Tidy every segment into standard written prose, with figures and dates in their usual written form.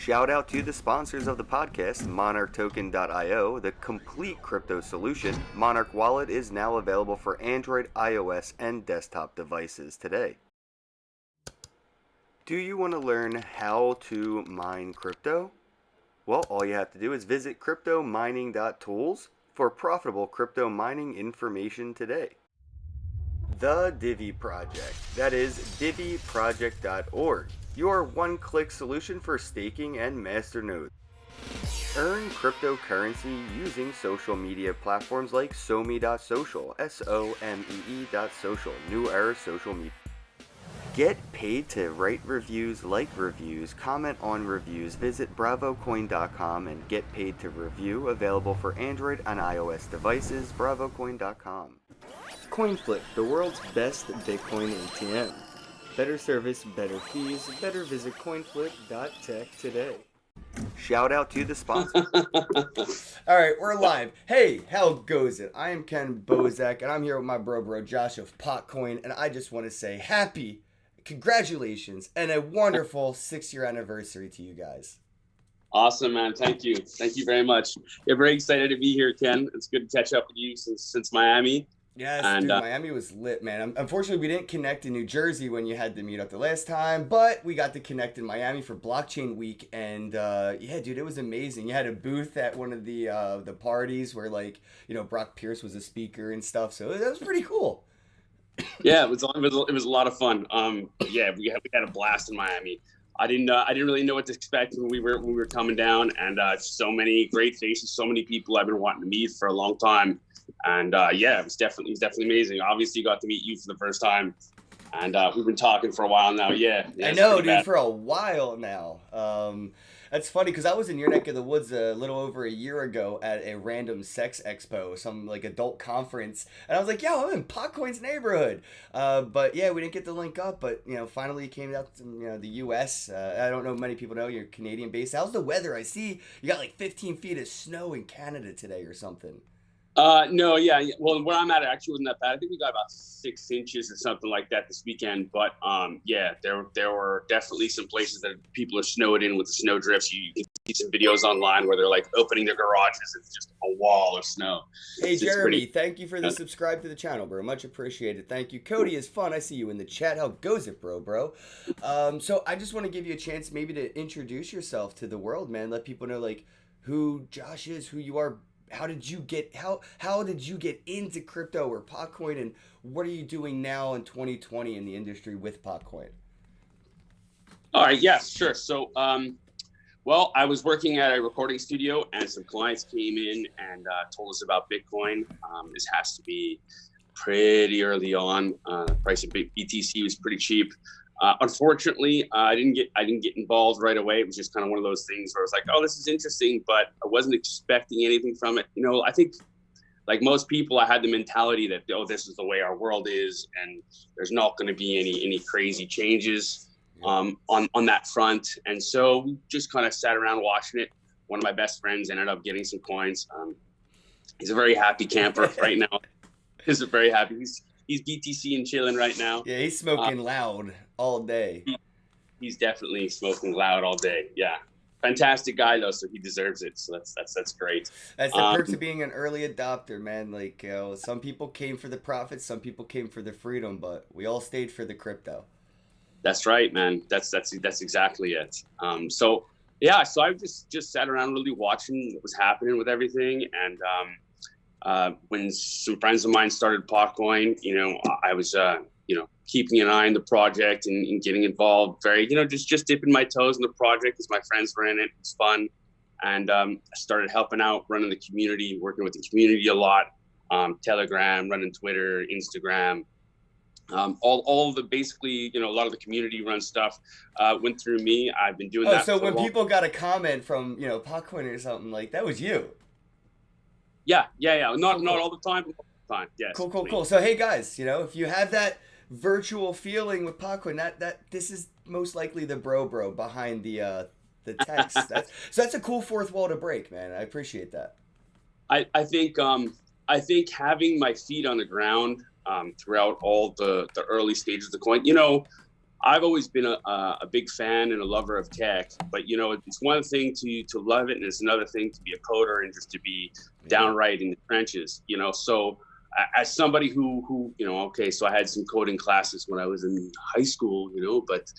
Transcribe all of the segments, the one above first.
Shout out to the sponsors of the podcast, MonarchToken.io, the complete crypto solution. Monarch Wallet is now available for Android, iOS, and desktop devices today. Do you want to learn how to mine crypto? Well, all you have to do is visit cryptomining.tools for profitable crypto mining information today. The Divi Project, that is diviproject.org, your one-click solution for staking and masternodes. Earn cryptocurrency using social media platforms like SoMe.social, SOMEE.social, New Era Social Media. Get paid to write reviews, like reviews, comment on reviews. Visit bravocoin.com and get paid to review, available for Android and iOS devices, bravocoin.com. CoinFlip, the world's best Bitcoin ATM. Better service, better fees, better visit coinflip.tech today. Shout out to the sponsor. All right, we're live. Hey, how goes it? I am Ken Bozak, and I'm here with my bro Josh of Potcoin, and I just want to say happy, congratulations, and a wonderful 6-year anniversary to you guys. Awesome, man. Thank you. Thank you very much. We're very excited to be here, Ken. It's good to catch up with you since Miami. Yes, dude, Miami was lit, man. Unfortunately, we didn't connect in New Jersey when you had to meet up the last time, but we got to connect in Miami for Blockchain Week, and yeah, dude, it was amazing. You had a booth at one of the parties where, like, you know, Brock Pierce was a speaker and stuff, so that was pretty cool. Yeah, it was a lot of fun. Yeah, we had a blast in Miami. I didn't really know what to expect when we were coming down, and so many great faces, so many people I've been wanting to meet for a long time. And yeah, it was definitely amazing. Obviously, got to meet you for the first time, and we've been talking for a while now. Yeah, I know, dude, for a while now. That's funny because I was in your neck of the woods a little over a year ago at a random sex expo, some like adult conference, and I was like, "Yo, I'm in Potcoin's neighborhood." But yeah, we didn't get to link up. But you know, finally you came out to the U.S. I don't know, many people know you're Canadian based. How's the weather? I see you got like 15 feet of snow in Canada today or something. No, yeah. Well, where I'm at, it actually wasn't that bad. I think we got about 6 inches or something like that this weekend. But yeah, there were definitely some places that people are snowed in with the snow drifts. You can see some videos online where they're like opening their garages. It's just a wall of snow. Hey, Jeremy, thank you for the subscribe to the channel, bro. Much appreciated. Thank you. Cody is fun. I see you in the chat. How goes it, bro? So I just want to give you a chance maybe to introduce yourself to the world, man. Let people know like who Josh is, who you are. How did you get into crypto or Potcoin, and what are you doing now in 2020 in the industry with Potcoin? All right, yeah, sure. So, well, I was working at a recording studio, and some clients came in and told us about Bitcoin. This has to be pretty early on. The price of BTC was pretty cheap. Unfortunately, I didn't get involved right away. It was just kind of one of those things where I was like, oh, this is interesting, but I wasn't expecting anything from it. You know, I think like most people, I had the mentality that, oh, this is the way our world is, and there's not going to be any crazy changes on that front. And so we just kind of sat around watching it. One of my best friends ended up getting some coins. He's a very happy camper right now. He's very happy. He's BTC and chilling right now. Yeah, he's smoking loud all day. He's definitely smoking loud all day. Yeah, fantastic guy though, so he deserves it. So that's great. That's the perks of being an early adopter, man. Like, some people came for the profits, some people came for the freedom, but we all stayed for the crypto. That's right, man. That's exactly it. So yeah, so I just sat around really watching what was happening with everything, and when some friends of mine started Potcoin, you know, I was, keeping an eye on the project and getting involved, very, just dipping my toes in the project because my friends were in it. It was fun. And I started helping out, running the community, working with the community a lot, Telegram, running Twitter, Instagram, all of the basically, a lot of the community run stuff went through me. I've been doing that. So when people got a comment from, Potcoin or something, like that was you. Yeah. Not all the time, but all the time. Yes. Cool. So hey guys, if you have that virtual feeling with Potcoin, that this is most likely the bro behind the text. That's a cool fourth wall to break, man. I appreciate that. I think having my feet on the ground throughout all the early stages of the coin, I've always been a big fan and a lover of tech, but it's one thing to love it, and it's another thing to be a coder and just to be Yeah. downright in the trenches. So as somebody who okay, so I had some coding classes when I was in high school, but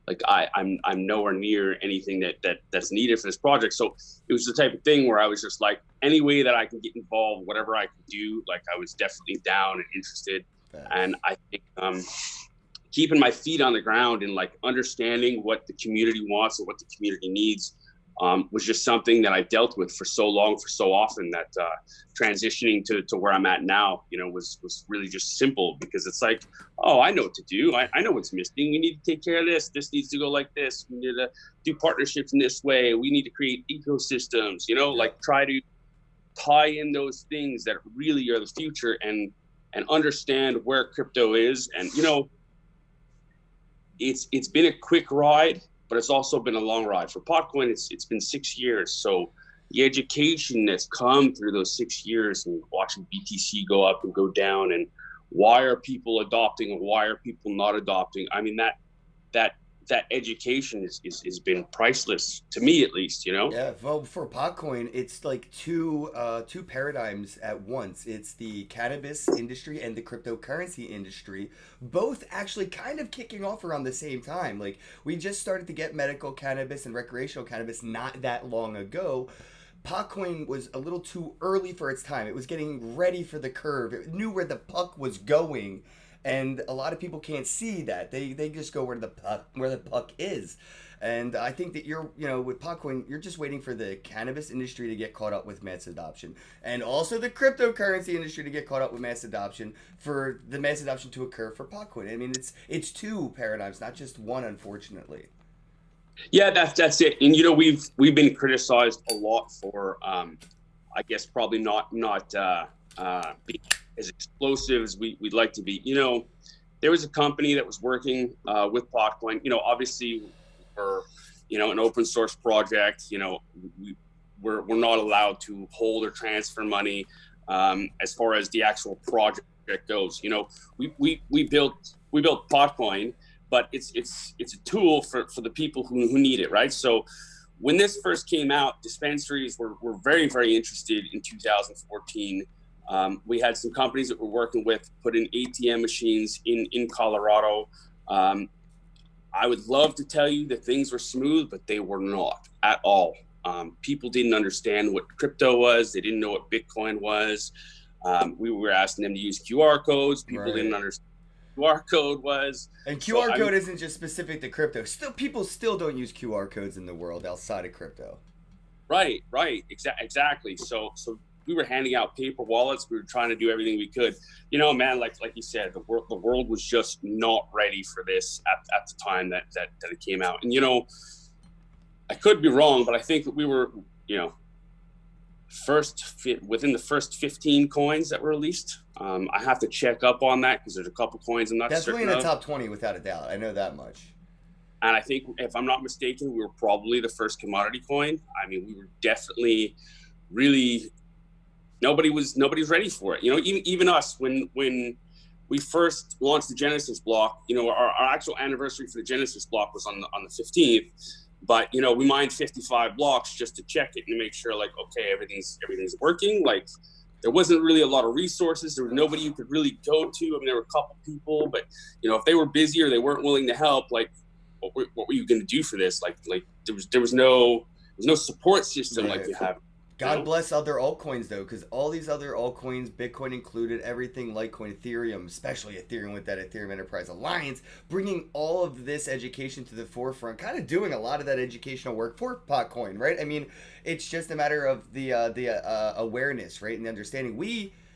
like I'm nowhere near anything that's needed for this project. So it was the type of thing where I was just like, any way that I can get involved, whatever I could do, like I was definitely down and interested. Facts. And I think keeping my feet on the ground and like understanding what the community wants and what the community needs was just something that I dealt with for so long, for so often, that transitioning to where I'm at now, was really just simple, because it's like, oh, I know what to do. I know what's missing. We need to take care of this. This needs to go like this. We need to do partnerships in this way. We need to create ecosystems, like try to tie in those things that really are the future, and understand where crypto is. And, it's been a quick ride, but it's also been a long ride. For Potcoin, it's been 6 years. So the education that's come through those 6 years, and watching BTC go up and go down, and why are people adopting and why are people not adopting? I mean, that education has been priceless to me, at least. Yeah, well, for Potcoin, it's like two paradigms at once. It's the cannabis industry and the cryptocurrency industry, both actually kind of kicking off around the same time. Like, we just started to get medical cannabis and recreational cannabis not that long ago. Potcoin was a little too early for its time. It was getting ready for the curve. It knew where the puck was going, and a lot of people can't see that. They just go where the puck is. And I think that with Potcoin, you're just waiting for the cannabis industry to get caught up with mass adoption, and also the cryptocurrency industry to get caught up with mass adoption, for the mass adoption to occur for Potcoin. I mean, it's two paradigms, not just one, unfortunately. Yeah, that's it. And we've been criticized a lot for, I guess, probably not being as explosive as we'd like to be. There was a company that was working with Potcoin. Obviously, we're an open source project. We're not allowed to hold or transfer money as far as the actual project goes. We built Potcoin, but it's a tool for the people who need it, right? So when this first came out, dispensaries were very, very interested in 2014. We had some companies that we're working with put in ATM machines in Colorado. I would love to tell you that things were smooth, but they were not at all. People didn't understand what crypto was. They didn't know what Bitcoin was. We were asking them to use QR codes. People didn't understand what QR code was. And QR code isn't just specific to crypto. People still don't use QR codes in the world outside of crypto. Right. Exactly. So we were handing out paper wallets. We were trying to do everything we could. Man, like you said, the world was just not ready for this at the time that it came out. And I could be wrong, but I think that we were within the first 15 coins that were released. I have to check up on that, because there's a couple coins I'm not certain of. Definitely in the top 20 without a doubt. I know that much. And I think, if I'm not mistaken, we were probably the first commodity coin. I mean, we were definitely really. Nobody was ready for it. Even us, when we first launched the Genesis block, our actual anniversary for the Genesis block was on the 15th, but we mined 55 blocks just to check it and make sure, like, okay, everything's working. Like, there wasn't really a lot of resources. There was nobody you could really go to. I mean, there were a couple people, but if they were busy or they weren't willing to help, like, what were you going to do for this? Like there was no support system like you have. God bless other altcoins, though, because all these other altcoins, Bitcoin included, everything, Litecoin, Ethereum, especially Ethereum with that Ethereum Enterprise Alliance, bringing all of this education to the forefront, kind of doing a lot of that educational work for Potcoin, right? I mean, it's just a matter of the awareness, right, and the understanding.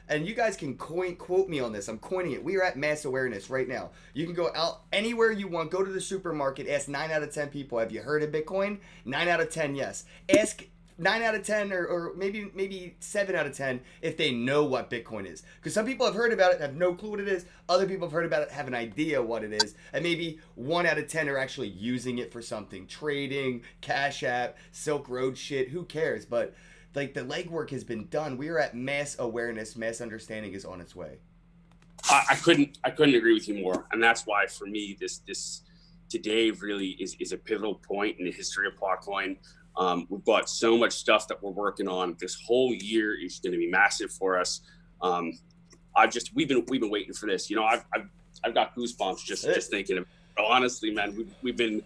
And you guys can quote me on this. I'm coining it. We are at mass awareness right now. You can go out anywhere you want. Go to the supermarket. Ask 9 out of 10 people, have you heard of Bitcoin? 9 out of 10, yes. Ask 9 out of 10 or maybe 7 out of 10 if they know what Bitcoin is. Because some people have heard about it, have no clue what it is. Other people have heard about it, have an idea what it is. And maybe 1 out of 10 are actually using it for something. Trading, Cash App, Silk Road shit, who cares? But like, the legwork has been done. We are at mass awareness. Mass understanding is on its way. I couldn't agree with you more. And that's why, for me, this today really is a pivotal point in the history of Potcoin. We've got so much stuff that we're working on. This whole year is going to be massive for us. Um, we've been waiting for this. You know, I've got goosebumps just thinking of it. Honestly, man, we've been,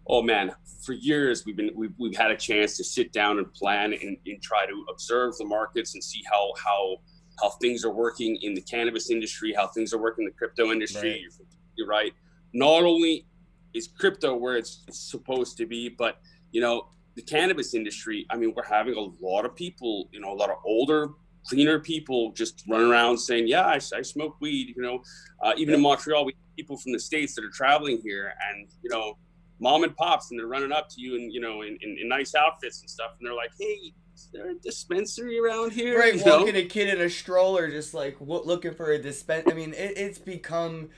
oh man, for years we've had a chance to sit down and plan and try to observe the markets and see how things are working in the cannabis industry, how things are working in the crypto industry. Right. You're right. Not only is crypto where it's supposed to be, but you know, the cannabis industry, I mean, we're having a lot of people, you know, a lot of older, cleaner people just running around saying, yeah, I smoke weed, you know. Even in Montreal, we have people from the States that are traveling here, and, you know, mom and pops, and they're running up to you and, you know, in nice outfits and stuff. And they're like, hey, is there a dispensary around here? Right, You walking know? a kid in a stroller, just like looking for a dispense. I mean, it's become,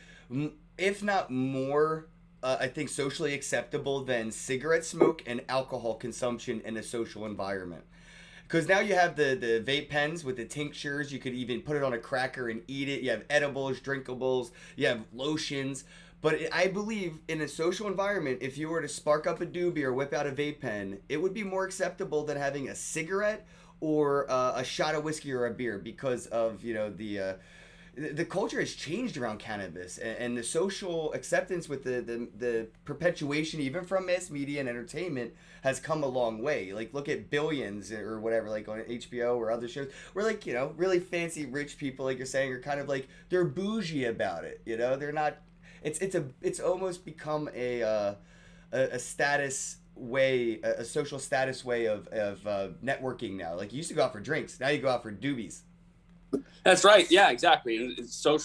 if not more, I think socially acceptable than cigarette smoke and alcohol consumption in a social environment. Because now you have the vape pens with the tinctures. You could even put it on a cracker and eat it. You have edibles, drinkables. You have lotions. But I believe in a social environment, if you were to spark up a doobie or whip out a vape pen, it would be more acceptable than having a cigarette or a shot of whiskey or a beer, because of, you know, the culture has changed around cannabis, and the social acceptance with the perpetuation even from mass media and entertainment has come a long way. Like, look at Billions or whatever, like on HBO or other shows where, like, you know, really fancy rich people, like you're saying, are kind of like, they're bougie about it, you know. They're not, it's almost become a status way, a social status way of networking now. Like, you used to go out for drinks, now you go out for doobies. That's right. Yeah, exactly. And it's your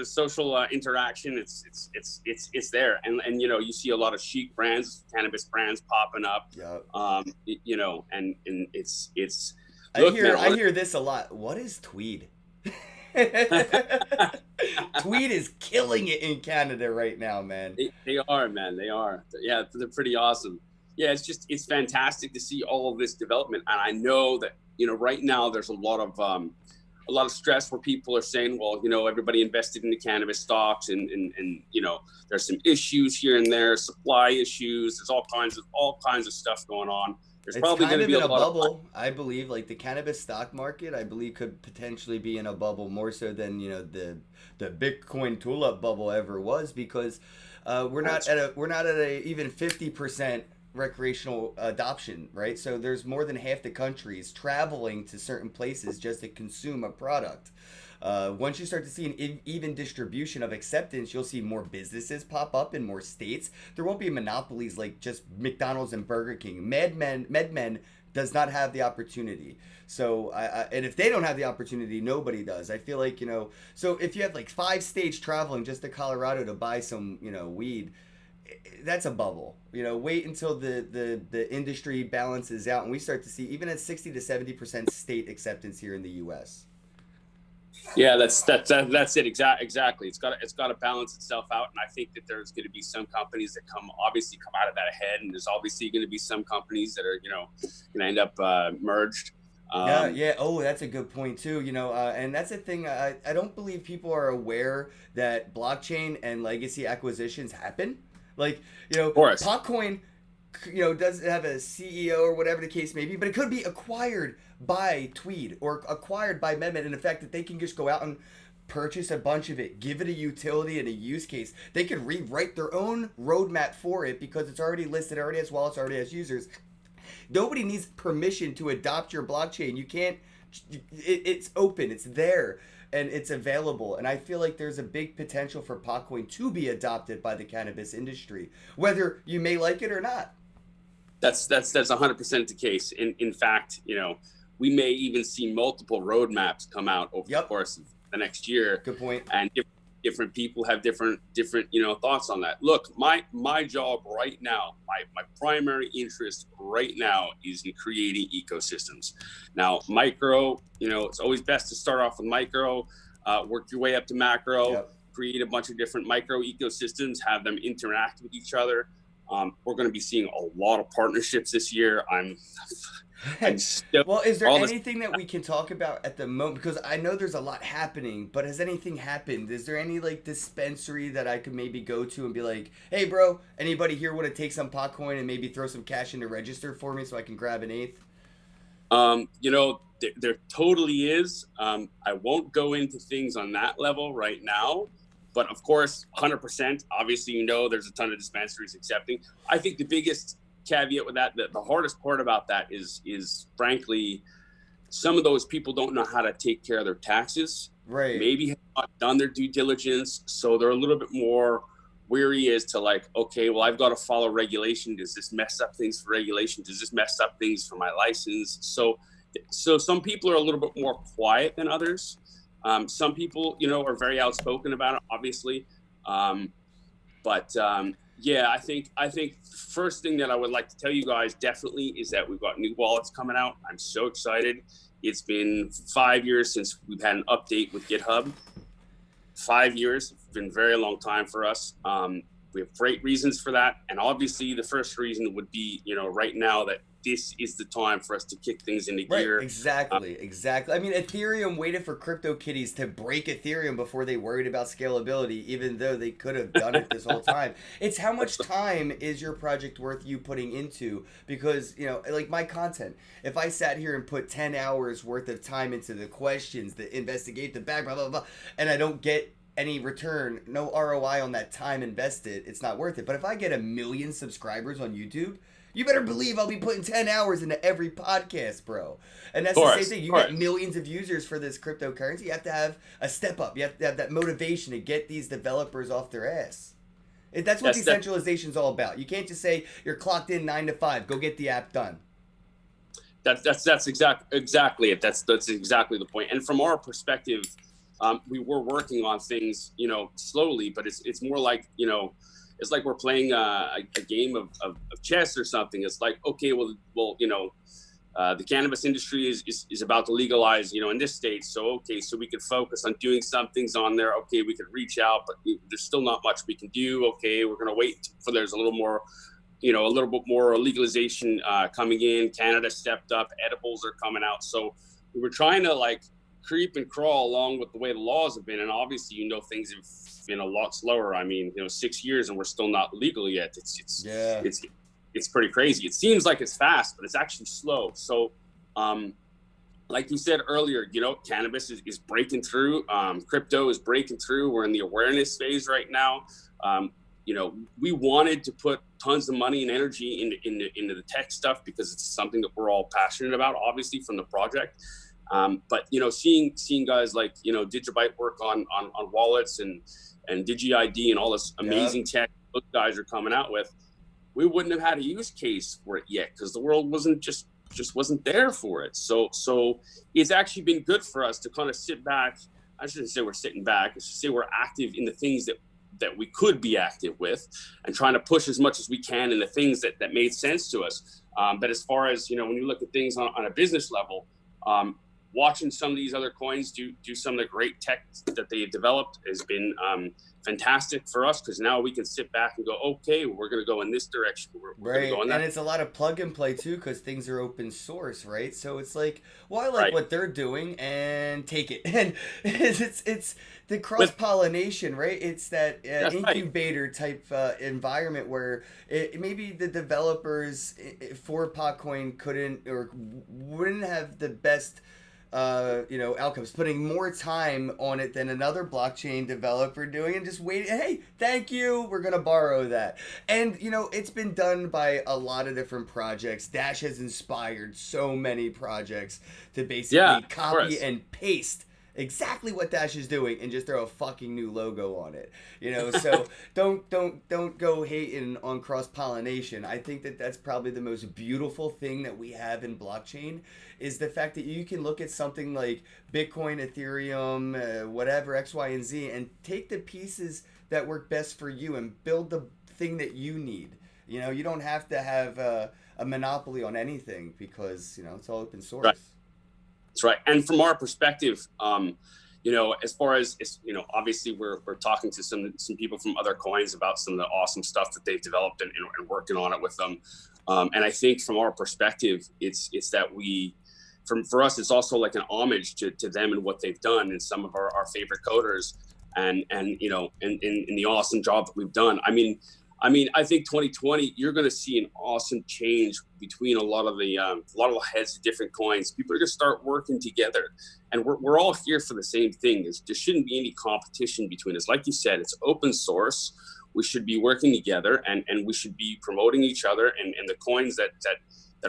social interaction. It's there, and you know, you see a lot of chic brands, cannabis brands popping up. Yeah. You know, and it's I look, hear man. I hear this a lot. What is tweed? Tweed is killing it in Canada right now, man. They are, man. They are. Yeah, they're pretty awesome. Yeah, it's fantastic to see all of this development, and I know that, you know, right now there's a lot of stress where people are saying, well, you know, everybody invested in the cannabis stocks, and you know, there's some issues here and there, supply issues. There's all kinds of stuff going on. There's It's probably kind going to of be in a a lot of, bubble, I believe. Like, the cannabis stock market, I believe, could potentially be in a bubble more so than, you know, the Bitcoin tulip bubble ever was, because we're not at a even 50% recreational adoption, right? So there's more than half the countries traveling to certain places just to consume a product. Once you start to see an even distribution of acceptance, you'll see more businesses pop up in more states. There won't be monopolies like just McDonald's and Burger King. MedMen does not have the opportunity. So, and if they don't have the opportunity, nobody does. I feel like, you know, so if you have like 5 states traveling just to Colorado to buy some, you know, weed, that's a bubble. You know, wait until the industry balances out and we start to see even at 60 to 70% state acceptance here in the U.S. yeah, that's it. Exactly. It's got to balance itself out, and I think that there's going to be some companies that obviously come out of that ahead, and there's obviously going to be some companies that are, you know, going to end up merged. Yeah, Um, yeah. Oh, that's a good point too. You know, and that's the thing. I don't believe people are aware that blockchain and legacy acquisitions happen. Like, you know, of course. Potcoin, you know, doesn't have a CEO or whatever the case may be, but it could be acquired by Tweed or acquired by MedMen. And the fact that they can just go out and purchase a bunch of it, give it a utility and a use case. They could rewrite their own roadmap for it because it's already listed, already has wallets, already has users. Nobody needs permission to adopt your blockchain. You can't. It's open. It's there, and it's available. And I feel like there's a big potential for Potcoin to be adopted by the cannabis industry, whether you may like it or not. That's 100% the case. In fact, you know, we may even see multiple roadmaps come out over the Yep. course of the next year, Good point. and different people have different you know, thoughts on that. Look, my job right now, my primary interest right now is in creating ecosystems. Now, micro, you know, it's always best to start off with micro, work your way up to macro, Yep. create a bunch of different micro ecosystems, have them interact with each other. We're going to be seeing a lot of partnerships this year. I'm still Well, is there all this. anything that we can talk about at the moment? Because I know there's a lot happening, but has anything happened? Is there any like dispensary that I could maybe go to and be like, hey, bro, anybody here want to take some Potcoin and maybe throw some cash into register for me so I can grab an eighth? There totally is. I won't go into things on that level right now, but of course, 100%. Obviously, there's a ton of dispensaries accepting. I think the biggest caveat with that, the hardest part about that is frankly, some of those people don't know how to take care of their taxes. Right. Maybe have not done their due diligence, so they're a little bit more weary as to like, okay, well, I've got to follow regulation. Does this mess up things for regulation? Does this mess up things for my license? So some people are a little bit more quiet than others. Some people, are very outspoken about it, obviously. But yeah, I think the first thing that I would like to tell you guys definitely is that we've got new wallets coming out. I'm so excited. It's been 5 years since we've had an update with GitHub. 5 years, it's been a very long time for us. We have great reasons for that, and obviously the first reason would be, right now that this is the time for us to kick things into Right, gear. exactly. I mean, Ethereum waited for CryptoKitties to break Ethereum before they worried about scalability, even though they could have done it this whole time. It's how much time is your project worth you putting into? Because, like my content, if I sat here and put 10 hours worth of time into the questions, the investigate, the back, blah, blah, blah, and I don't get any return, no ROI on that time invested, it's not worth it. But if I get 1 million subscribers on YouTube, you better believe I'll be putting 10 hours into every podcast, bro. And that's the same thing. You get millions of users for this cryptocurrency. You have to have a step up. You have to have that motivation to get these developers off their ass. That's what decentralization is all about. You can't just say you're clocked in 9 to 5. Go get the app done. That's exactly it. That's exactly the point. And from our perspective, we were working on things, slowly, but it's more like, it's like we're playing a game of chess or something. It's like, okay, well, the cannabis industry is about to legalize, in this state. So, okay, so we could focus on doing some things on there. Okay, we could reach out, but there's still not much we can do. Okay, we're going to wait for there's a little more, a little bit more legalization coming in. Canada stepped up. Edibles are coming out. So we were trying to like creep and crawl along with the way the laws have been. And obviously, things have been a lot slower. I mean, 6 years and we're still not legal yet. It's pretty crazy. It seems like it's fast, but it's actually slow. So, like you said earlier, cannabis is breaking through. Crypto is breaking through. We're in the awareness phase right now. We wanted to put tons of money and energy into the tech stuff because it's something that we're all passionate about, obviously, from the project. But seeing guys like Digibyte work on wallets and DigiID and all this amazing tech those guys are coming out with, we wouldn't have had a use case for it yet because the world wasn't wasn't there for it. So it's actually been good for us to kind of sit back. I shouldn't say we're sitting back. I should say we're active in the things that we could be active with and trying to push as much as we can in the things that made sense to us. But as far as, when you look at things on a business level, watching some of these other coins do some of the great tech that they've developed has been fantastic for us because now we can sit back and go, okay, we're going to go in this direction. We're going to go in that. And it's a lot of plug and play too because things are open source, right? So it's like, well, I like what they're doing and take it. And it's the cross pollination, right? It's that incubator type environment where maybe the developers for Potcoin couldn't or wouldn't have the best outcomes, putting more time on it than another blockchain developer doing and just waiting. Hey, thank you. We're going to borrow that. And, it's been done by a lot of different projects. Dash has inspired so many projects to basically copy and paste exactly what Dash is doing and just throw a fucking new logo on it. So don't go hating on cross pollination. I think that's probably the most beautiful thing that we have in blockchain is the fact that you can look at something like Bitcoin, Ethereum, whatever, X, Y, and Z, and take the pieces that work best for you and build the thing that you need. You don't have to have a monopoly on anything because, it's all open source. Right. That's right. And from our perspective, as far as, obviously we're talking to some people from other coins about some of the awesome stuff that they've developed and working on it with them. And I think from our perspective, it's that for us, it's also like an homage to them and what they've done, and some of our favorite coders, and you know, and the awesome job that we've done. I think 2020, you're going to see an awesome change between a lot of the heads of different coins. People are going to start working together, and we're all here for the same thing. There shouldn't be any competition between us. Like you said, it's open source. We should be working together, and we should be promoting each other, and the coins that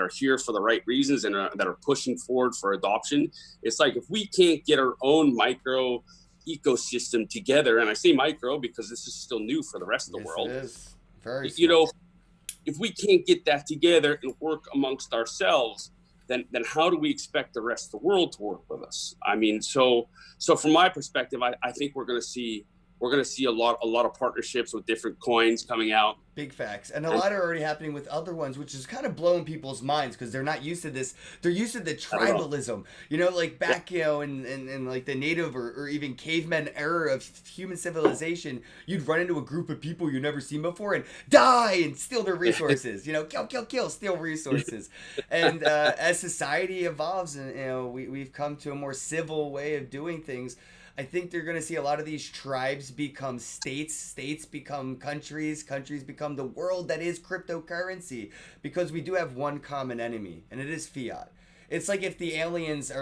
are here for the right reasons and that are pushing forward for adoption. It's like, if we can't get our own micro ecosystem together, and I say micro because this is still new for the rest of the world. It is very small. You know, if we can't get that together and work amongst ourselves, then how do we expect the rest of the world to work with us? I mean, so from my perspective, I think we're going to see a lot of partnerships with different coins coming out. Big facts. And a lot are already happening with other ones, which is kind of blowing people's minds because they're not used to this. They're used to the tribalism, you know, like back, you know, in like the native or even caveman era of human civilization, you'd run into a group of people you've never seen before and die and steal their resources, you know, kill, steal resources. And as society evolves and, you know, we've come to a more civil way of doing things, I think they're going to see a lot of these tribes become states, states become countries, countries become the world that is cryptocurrency, because we do have one common enemy, and it is fiat. It's like if the aliens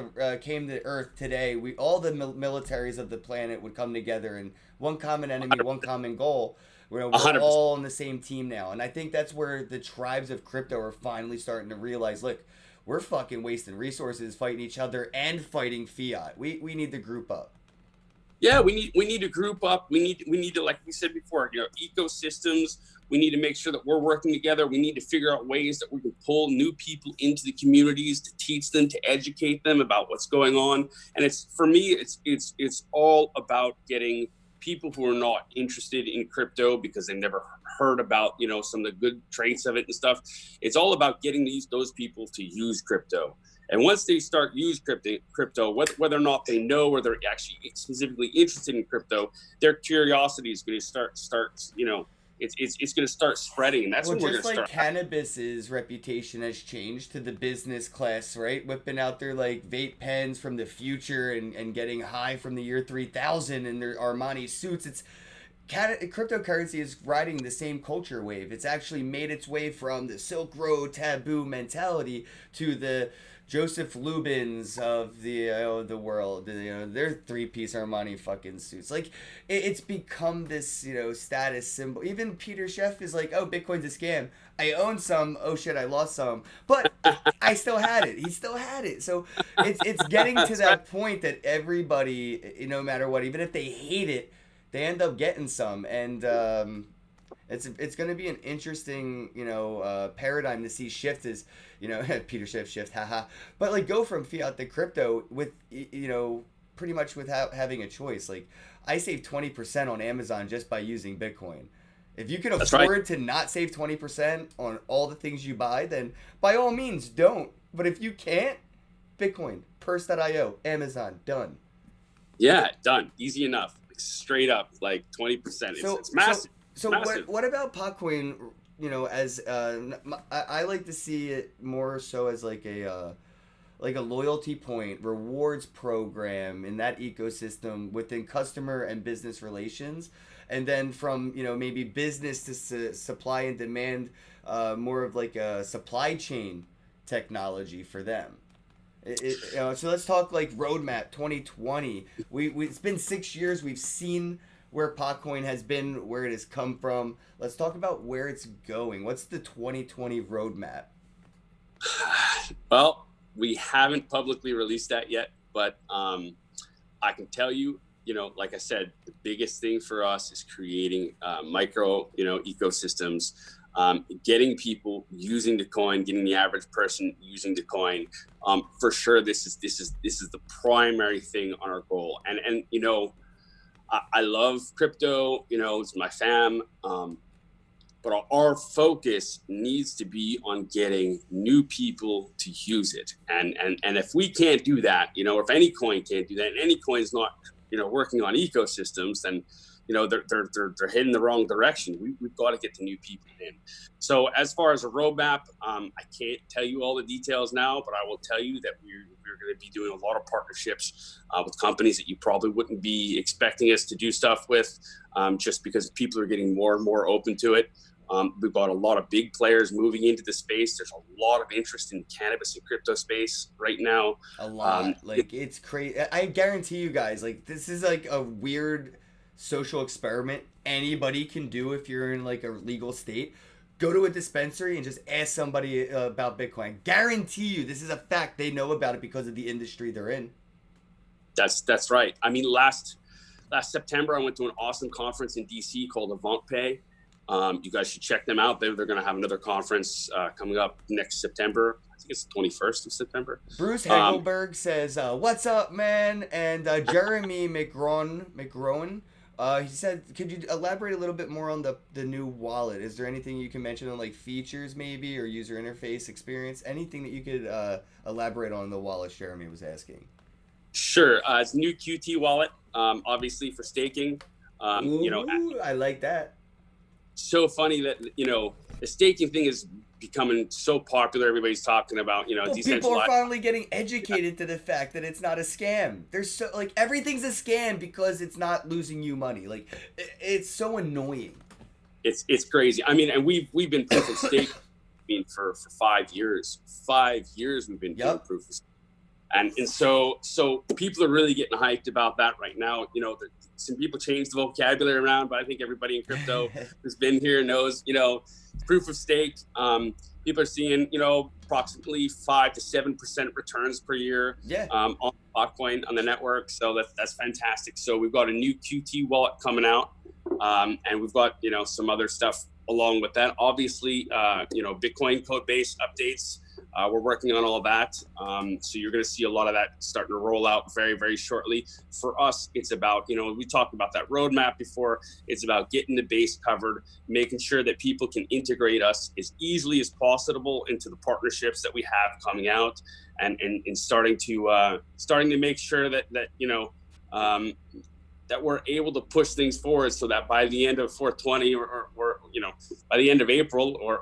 came to Earth today, all the militaries of the planet would come together, and one common enemy, one common goal. We're 100%. all on the same team now, and I think that's where the tribes of crypto are finally starting to realize, look, we're fucking wasting resources fighting each other and fighting fiat. We need to group up. Yeah, we need to group up. We need to, like we said before, you know, ecosystems. We need to make sure that we're working together. We need to figure out ways that we can pull new people into the communities to teach them, to educate them about what's going on. And for me, it's all about getting people who are not interested in crypto because they've never heard about, you know, some of the good traits of it and stuff. It's all about getting those people to use crypto. And once they start use crypto, whether or not they know or they're actually specifically interested in crypto, their curiosity is going to start, you know, it's going to start spreading. And that's what we're going to start. Just like cannabis's reputation has changed to the business class, right? Whipping out their like vape pens from the future and getting high from the year 3000 in their Armani suits. Cryptocurrency is riding the same culture wave. It's actually made its way from the Silk Road taboo mentality to the Joseph Lubins of the world, you know, their 3-piece Armani fucking suits. Like, it's become this, you know, status symbol. Even Peter Schiff is like, oh, Bitcoin's a scam. I own some. Oh shit, I lost some. But I still had it. He still had it. So it's getting to that point that everybody, no matter what, even if they hate it, they end up getting some. And it's going to be an interesting, you know, paradigm to see shift as, you know, Peter Schiff shift, haha. But like go from fiat to crypto with, you know, pretty much without having a choice. Like I save 20% on Amazon just by using Bitcoin. If you can afford to not save 20% on all the things you buy, then by all means don't. But if you can't, Bitcoin, Purse.io, Amazon, done. Yeah, done. Easy enough. Straight up, like 20%. It's massive. So what about Potcoin? You know, as I like to see it more so as like a loyalty point, rewards program in that ecosystem within customer and business relations, and then from, you know, maybe business to supply and demand, more of like a supply chain technology for them. You know, so let's talk like roadmap 2020. It's been 6 years. We've seen where Potcoin has been, where it has come from. Let's talk about where it's going. What's the 2020 roadmap? Well, we haven't publicly released that yet, but I can tell you, you know, like I said, the biggest thing for us is creating micro, you know, ecosystems, getting people using the coin, getting the average person using the coin. For sure, this is the primary thing on our goal. And you know, I love crypto, you know, it's my fam, but our focus needs to be on getting new people to use it. And if we can't do that, you know, if any coin can't do that, and any coin is not, you know, working on ecosystems, then they're heading the wrong direction. We've got to get the new people in. So as far as a roadmap, I can't tell you all the details now, but I will tell you that we're going to be doing a lot of partnerships with companies that you probably wouldn't be expecting us to do stuff with, just because people are getting more and more open to it. We've got a lot of big players moving into the space. There's a lot of interest in cannabis and crypto space right now. A lot. It's crazy. I guarantee you guys, this is like a weird social experiment anybody can do if you're in like a legal state. Go to a dispensary and just ask somebody about Bitcoin. Guarantee you, this is a fact. They know about it because of the industry they're in. That's right. I mean, last September, I went to an awesome conference in DC called AvantPay. You guys should check them out. They're going to have another conference coming up next September. I think it's the 21st of September. Bruce Hegelberg says, "What's up, man?" And Jeremy McRowan, he said, "Could you elaborate a little bit more on the new wallet? Is there anything you can mention on like features maybe or user interface experience? Anything that you could elaborate on the wallet?" Jeremy was asking. Sure. It's a new QT wallet, obviously for staking. Ooh, I like that. So funny that the staking thing is becoming so popular. Everybody's talking about decentralized. People are finally getting educated to the fact that it's not a scam. There's so everything's a scam because it's not losing you money. It's so annoying. It's crazy. I mean, and we've been proof of stake for 5 years. 5 years we've been doing proof of stake. And so people are really getting hyped about that right now. Some people change the vocabulary around, but I think everybody in crypto who's been here knows, proof of stake. People are seeing, approximately 5 to 7% returns per year on Bitcoin on the network. So that's fantastic. So we've got a new QT wallet coming out, and we've got, some other stuff along with that. Obviously, Bitcoin code base updates. We're working on all of that. So you're going to see a lot of that starting to roll out very, very shortly. For us, it's about, we talked about that roadmap before. It's about getting the base covered, making sure that people can integrate us as easily as possible into the partnerships that we have coming out, and starting to make sure that that we're able to push things forward so that by the end of 420 or by the end of April or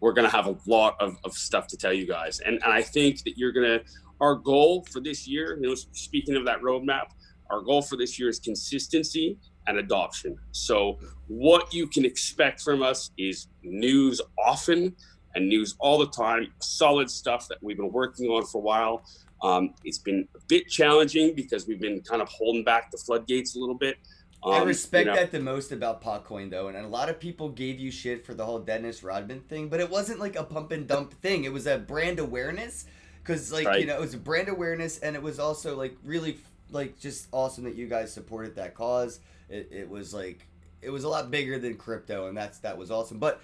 we're going to have a lot of stuff to tell you guys. And I think that our goal for this year, speaking of that roadmap, our goal for this year is consistency and adoption. So what you can expect from us is news often and news all the time, solid stuff that we've been working on for a while. It's been a bit challenging because we've been kind of holding back the floodgates a little bit. I respect that the most about Potcoin, though, and a lot of people gave you shit for the whole Dennis Rodman thing, but it wasn't like a pump and dump thing. It was a brand awareness, because it was a brand awareness, and it was also really just awesome that you guys supported that cause. It was a lot bigger than crypto, and that was awesome. But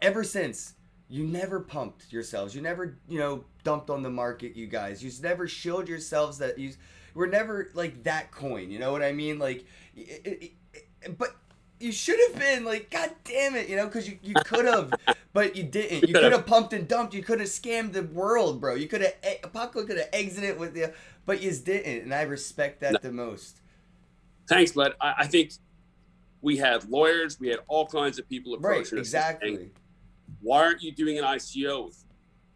ever since, you never pumped yourselves. You never dumped on the market. You guys, you never showed yourselves that you. We're never that coin, you know what I mean? But you should have been God damn it, because you could have, but you didn't. You could have pumped and dumped. You could have scammed the world, bro. You could have, Paco could have exited with you, but you didn't, and I respect that the most. Thanks, bud. I think we had lawyers, we had all kinds of people approaching us. Exactly. Saying, why aren't you doing an ICO?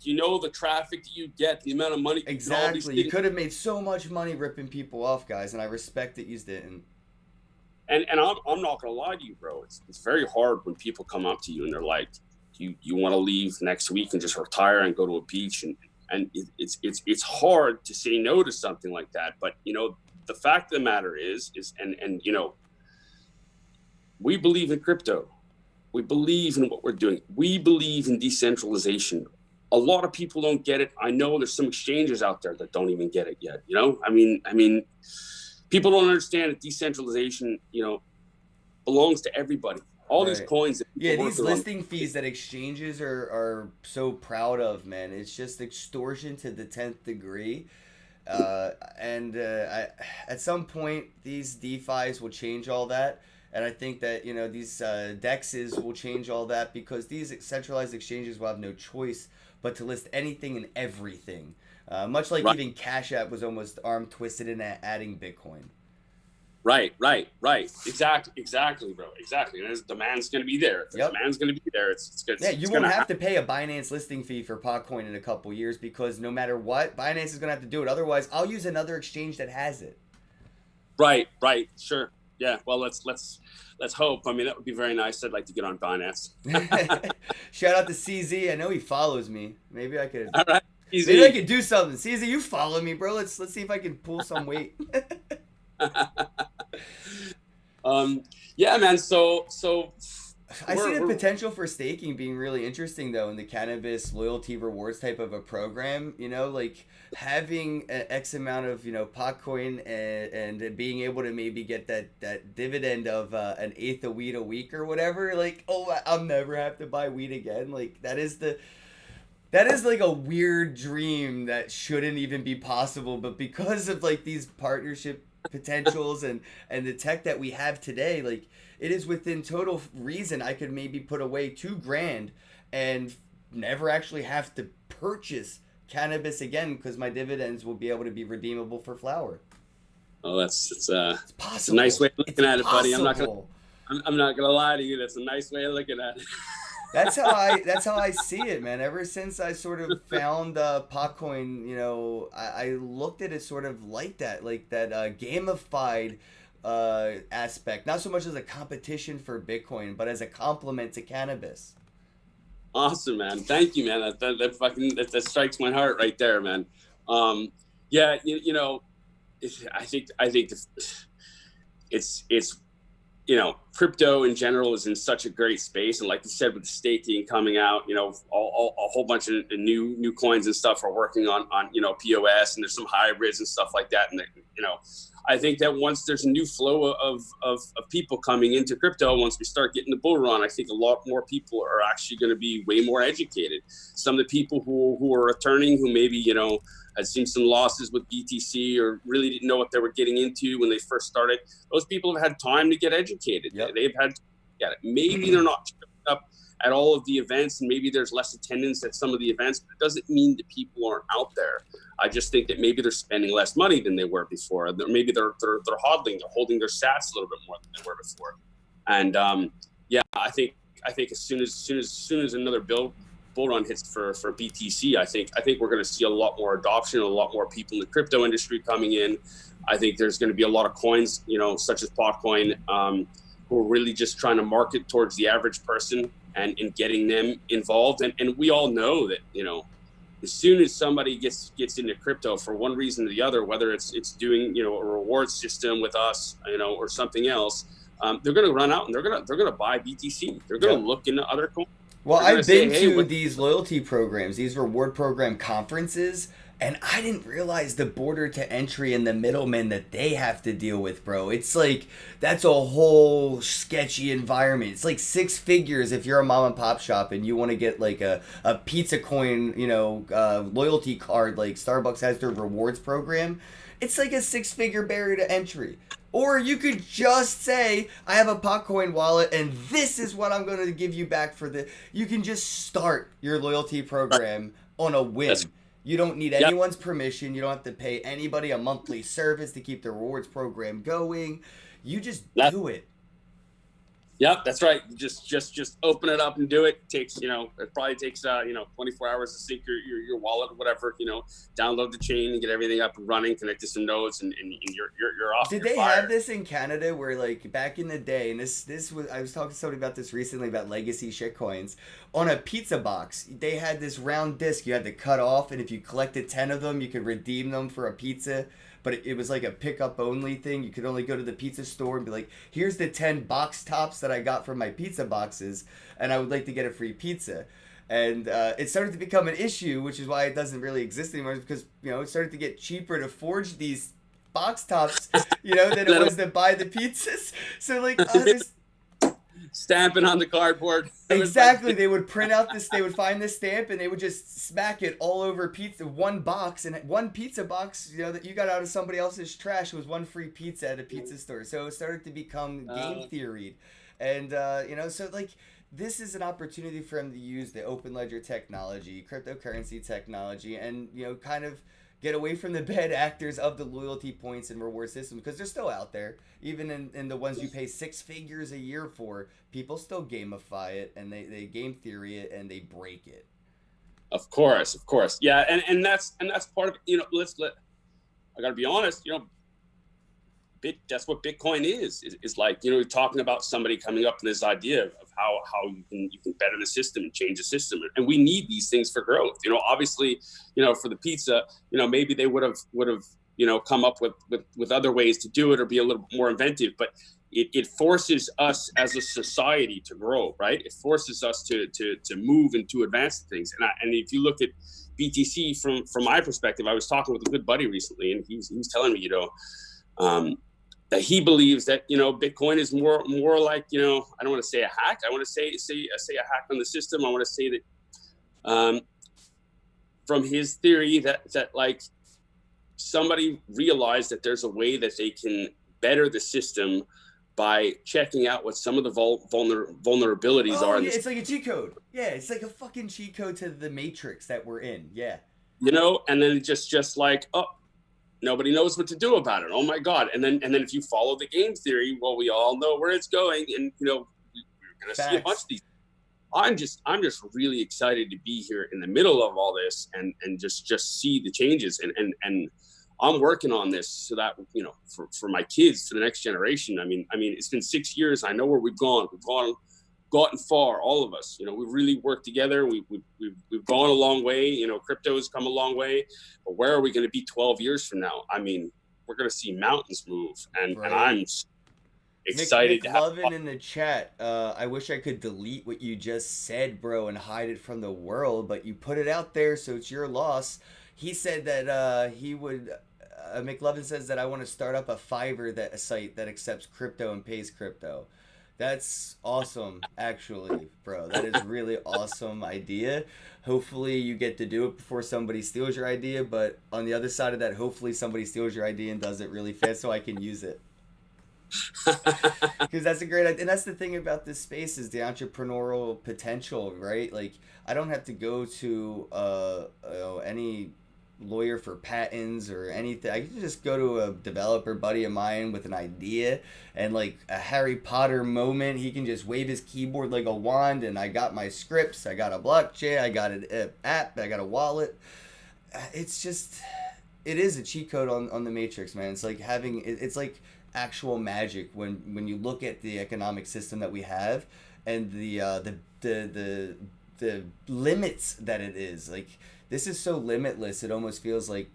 Do you know the traffic that you get, the amount of money? Exactly. You could have made so much money ripping people off, guys, and I respect that you didn't. And I'm not gonna lie to you, bro. It's very hard when people come up to you and they're like, you want to leave next week and just retire and go to a beach, and it's hard to say no to something like that. But the fact of the matter is we believe in crypto. We believe in what we're doing. We believe in decentralization. A lot of people don't get it. I know there's some exchanges out there that don't even get it yet. I mean, people don't understand that decentralization, belongs to everybody. All these coins. That these listing fees that exchanges are so proud of, man. It's just extortion to the 10th degree. At some point, these DeFis will change all that. And I think that, these DEXs will change all that, because these centralized exchanges will have no choice but to list anything and everything. Much like even Cash App was almost arm twisted in adding Bitcoin. Right. Exactly, bro. Exactly. And the demand's going to be there. If the Yep. demand's going to be there, Yeah, it's you going won't to have happen. to pay a Binance listing fee for Potcoin in a couple years because no matter what, Binance is going to have to do it. Otherwise, I'll use another exchange that has it. Right. Sure. Yeah. Well, let's hope. I mean, that would be very nice. I'd like to get on Binance. Shout out to CZ. I know he follows me. All right. Maybe I Easy. could do something. CZ, you follow me, bro. Let's see if I can pull some weight. um, yeah, man. So I see the we're potential for staking being really interesting though in the cannabis loyalty rewards type of a program. You know, like having an X amount of Potcoin and being able to maybe get that dividend of an eighth of weed a week or whatever. Like, oh, I'll never have to buy weed again. Like that is like a weird dream that shouldn't even be possible, but because of like these partnership potentials and the tech that we have today, like it is within total reason I could maybe put away 2 grand and never actually have to purchase cannabis again because my dividends will be able to be redeemable for flour. oh, that's It's it's a nice possible. way of It's looking at it, buddy. possible. I'm not gonna lie to you. That's a nice way of looking at it. That's how I see it, man. Ever since I sort of found Potcoin, I looked at it sort of like that, gamified aspect. Not so much as a competition for Bitcoin, but as a complement to cannabis. Awesome, man. Thank you, man. That fucking that strikes my heart right there, man. Um, yeah, I think it's crypto in general is in such a great space, and like you said, with the staking coming out, a whole bunch of new coins and stuff are working on POS, and there's some hybrids and stuff like that, and I think that once there's a new flow of people coming into crypto, once we start getting the bull run, I think a lot more people are actually going to be way more educated. Some of the people who are returning, who maybe had seen some losses with BTC or really didn't know what they were getting into when they first started, those people have had time to get educated. Yep. They've had to get it. Maybe they're not showing up at all of the events, and maybe there's less attendance at some of the events, but it doesn't mean that people aren't out there. I just think that maybe they're spending less money than they were before. Maybe they're hodling, they're holding their sats a little bit more than they were before. And yeah, I think as soon as another bull run hits for BTC, I think we're going to see a lot more adoption, a lot more people in the crypto industry coming in. I think there's going to be a lot of coins, such as Potcoin, who are really just trying to market towards the average person and getting them involved. And we all know that, as soon as somebody gets into crypto for one reason or the other, whether it's doing a reward system with us, or something else, they're going to run out and they're going to buy BTC. They're going to Yep. look into other coins. Well, They're going to I've say, been hey, to what? these loyalty programs, these reward program conferences, and I didn't realize the border to entry and the middlemen that they have to deal with, bro. It's like that's a whole sketchy environment. It's like 6 figures if you're a mom and pop shop and you want to get like a pizza coin, loyalty card like Starbucks has their rewards program. It's like a 6 figure barrier to entry. Or you could just say, I have a Potcoin wallet and this is what I'm going to give you back for the. You can just start your loyalty program on a That's whim. You don't need Yep. anyone's permission. You don't have to pay anybody a monthly service to keep the rewards program going. You just That, do it. Yep, that's right. Just open it up and do it. Takes it probably takes 24 hours to sync your wallet or whatever. Download the chain and get everything up and running. Connect to some nodes and you're off. Did You're they have fired. this in Canada where like back in the day, and this was I was talking to somebody about this recently about legacy shitcoins. On a pizza box, they had this round disc you had to cut off, and if you collected 10 of them, you could redeem them for a pizza. But it was like a pickup only thing. You could only go to the pizza store and be like, here's the 10 box tops that I got from my pizza boxes, and I would like to get a free pizza. And it started to become an issue, which is why it doesn't really exist anymore, because it started to get cheaper to forge these box tops, than it was to buy the pizzas. So like, this Stamping on the cardboard. It was like, exactly, they would print out this. They would find this stamp and they would just smack it all over pizza. One box and one pizza box, that you got out of somebody else's trash was one free pizza at a pizza store. So it started to become game theory, and so like this is an opportunity for them to use the open ledger technology, cryptocurrency technology, and kind of Get away from the bad actors of the loyalty points and reward system, because they're still out there. Even in the ones you pay six figures a year for, people still gamify it and they game theory it and they break it. Of course, yeah, and that's part of, I gotta be honest, that's what Bitcoin is like. You're talking about somebody coming up with this idea of how you can better the system and change the system, and we need these things for growth. Obviously, for the pizza, maybe they would have come up with other ways to do it or be a little more inventive, but it forces us as a society to grow, right? It forces us to move and to advance things. And if you look at BTC from my perspective, I was talking with a good buddy recently, and he was telling me, that he believes that Bitcoin is more like, I don't want to say a hack. I want to say a hack on the system. I want to say that from his theory that like somebody realized that there's a way that they can better the system by checking out what some of the vulnerabilities are. Yeah, it's like a cheat code. Yeah, it's like a fucking cheat code to the matrix that we're in. Yeah. And then just like, oh, nobody knows what to do about it. Oh my God. And then if you follow the game theory, well, we all know where it's going. And, we're going to see a bunch of these. I'm just really excited to be here in the middle of all this and just see the changes. And I'm working on this so that, for my kids, for the next generation. I mean, it's been 6 years. I know where we've gone. Gotten far, all of us. We've really worked together. We've gone a long way. Crypto has come a long way. But where are we going to be 12 years from now? I mean, we're going to see mountains move, and I'm excited. Nick Lovin in the chat. I wish I could delete what you just said, bro, and hide it from the world, but you put it out there, so it's your loss. He said that he would. McLovin says that I want to start up a Fiverr site that accepts crypto and pays crypto. That's awesome, actually, bro. That is really awesome idea. Hopefully you get to do it before somebody steals your idea, but on the other side of that, hopefully somebody steals your idea and does it really fast so I can use it. Because that's a great idea. And that's the thing about this space is the entrepreneurial potential, right? Like, I don't have to go to any lawyer for patents or anything. I can just go to a developer buddy of mine with an idea and like a Harry Potter moment. He can just wave his keyboard like a wand, and I got my scripts. I got a blockchain. I got an app. I got a wallet. It's just, it is a cheat code on the Matrix, man. It's like it's like actual magic when you look at the economic system that we have and the limits that it is. Like, this is so limitless, it almost feels like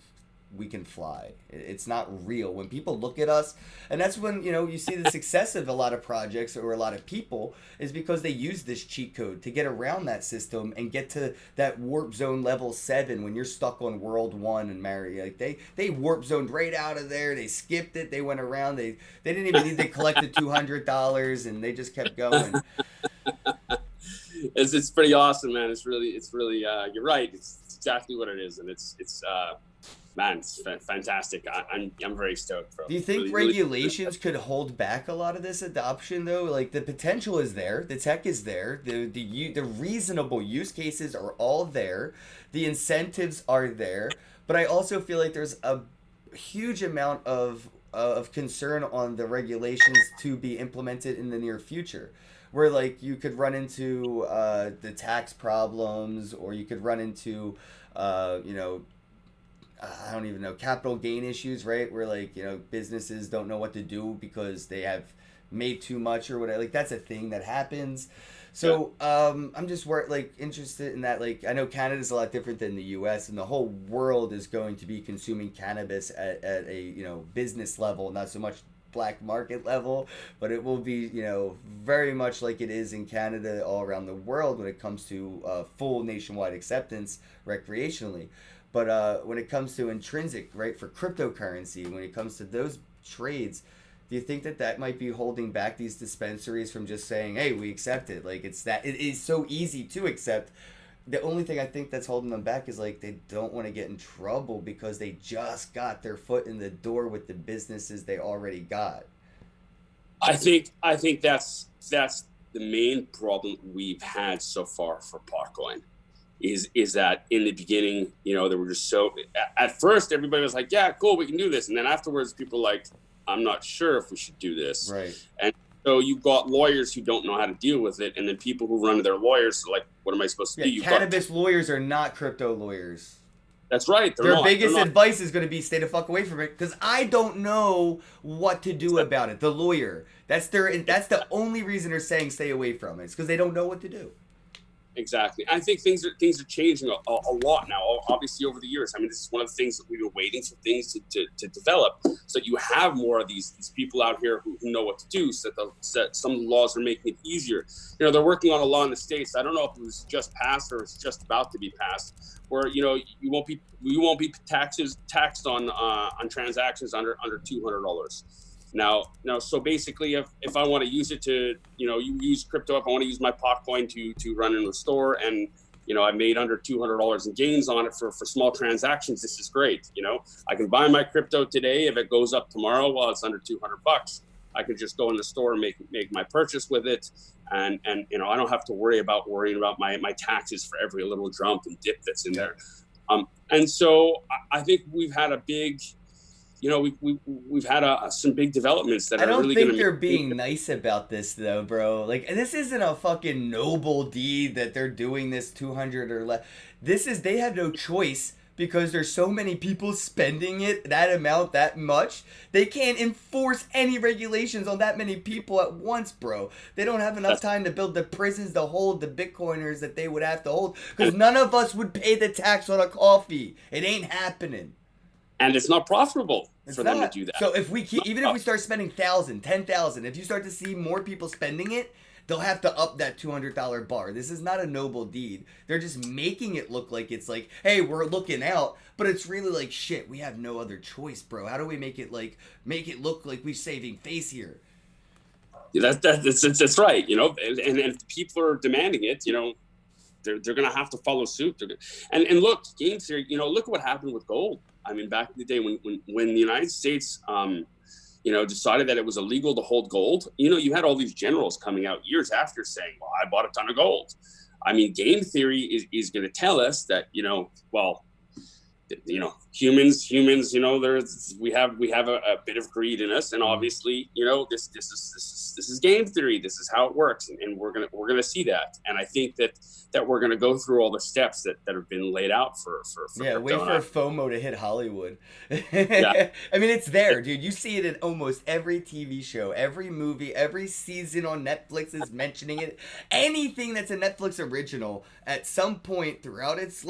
we can fly. It's not real. When people look at us, and that's when, you see the success of a lot of projects or a lot of people, is because they use this cheat code to get around that system and get to that warp zone level 7 when you're stuck on world 1 and Mary. Like, they warp zoned right out of there. They skipped it. They went around. They didn't even need to collect the $200, and they just kept going. It's pretty awesome, man. It's really you're right. It's exactly what it is, and it's man, it's fantastic. I'm very stoked, bro. Do you think regulations could hold back a lot of this adoption, though? Like, the potential is there, the tech is there, the reasonable use cases are all there, the incentives are there, but I also feel like there's a huge amount of concern on the regulations to be implemented in the near future, where like you could run into the tax problems, or you could run into I don't even know, capital gain issues, right? Where like, businesses don't know what to do because they have made too much or whatever. Like, that's a thing that happens. So I'm just interested in that. Like, I know Canada's a lot different than the US, and the whole world is going to be consuming cannabis at a business level, not so much black market level, but it will be very much like it is in Canada all around the world when it comes to full nationwide acceptance recreationally. But when it comes to intrinsic, right, for cryptocurrency, when it comes to those trades, do you think that might be holding back these dispensaries from just saying, hey, we accept it? Like, it is so easy to accept. The only thing I think that's holding them back is like they don't want to get in trouble because they just got their foot in the door with the businesses they already got. I think that's the main problem we've had so far for Potcoin. is that in the beginning, there were just at first everybody was like, yeah, cool, we can do this. And then afterwards people were like, I'm not sure if we should do this. Right. And so you've got lawyers who don't know how to deal with it. And then people who run their lawyers are like, what am I supposed to Yeah, do? cannabis lawyers are not crypto lawyers. That's right. Their biggest advice is going to be stay the fuck away from it because I don't know what to do about it. The lawyer. That's the only reason they're saying stay away from it. It's because they don't know what to do. Exactly. I think things are changing a lot now, obviously over the years. I mean, this is one of the things that we've been waiting for things to develop, so you have more of these people out here who know what to do, so that some of the laws are making it easier. They're working on a law in the States. I don't know if it was just passed or it's just about to be passed, where you won't be taxed on transactions under $200. Now, so basically, if I want to use it to, you use crypto, if I want to use my Potcoin to run in the store, and I made under $200 in gains on it for small transactions, this is great. I can buy my crypto today. If it goes up tomorrow, well, it's under $200. I could just go in the store and make my purchase with it, and I don't have to worrying about my taxes for every little jump and dip that's in there. And so I think we've had a big. We've had some big developments that are really going to. I don't think they're being nice about this though, bro. Like, this isn't a fucking noble deed that they're doing this 200 or less. They have no choice because there's so many people spending it that amount that much. They can't enforce any regulations on that many people at once, bro. They don't have enough time to build the prisons to hold the Bitcoiners that they would have to hold because none of us would pay the tax on a coffee. It ain't happening. And it's not profitable for them to do that. So if even if we start spending 1,000, 10,000, if you start to see more people spending it, they'll have to up that $200 bar. This is not a noble deed. They're just making it look like it's like, hey, we're looking out, but it's really like, shit, we have no other choice, bro. How do we make it look like we're saving face here? Yeah, that's right. And if people are demanding it, they're going to have to follow suit. And look, game theory, look at what happened with gold. I mean, back in the day when the United States, decided that it was illegal to hold gold, you had all these generals coming out years after saying, well, I bought a ton of gold. I mean, game theory is going to tell us that, humans, we have a bit of greed in us, and obviously, this is game theory. This is how it works, and we're gonna see that. And I think that we're gonna go through all the steps that have been laid out for yeah. Wait for FOMO to hit Hollywood. Yeah. I mean, it's there, dude. You see it in almost every TV show, every movie, every season on Netflix is mentioning it. Anything that's a Netflix original, at some point throughout its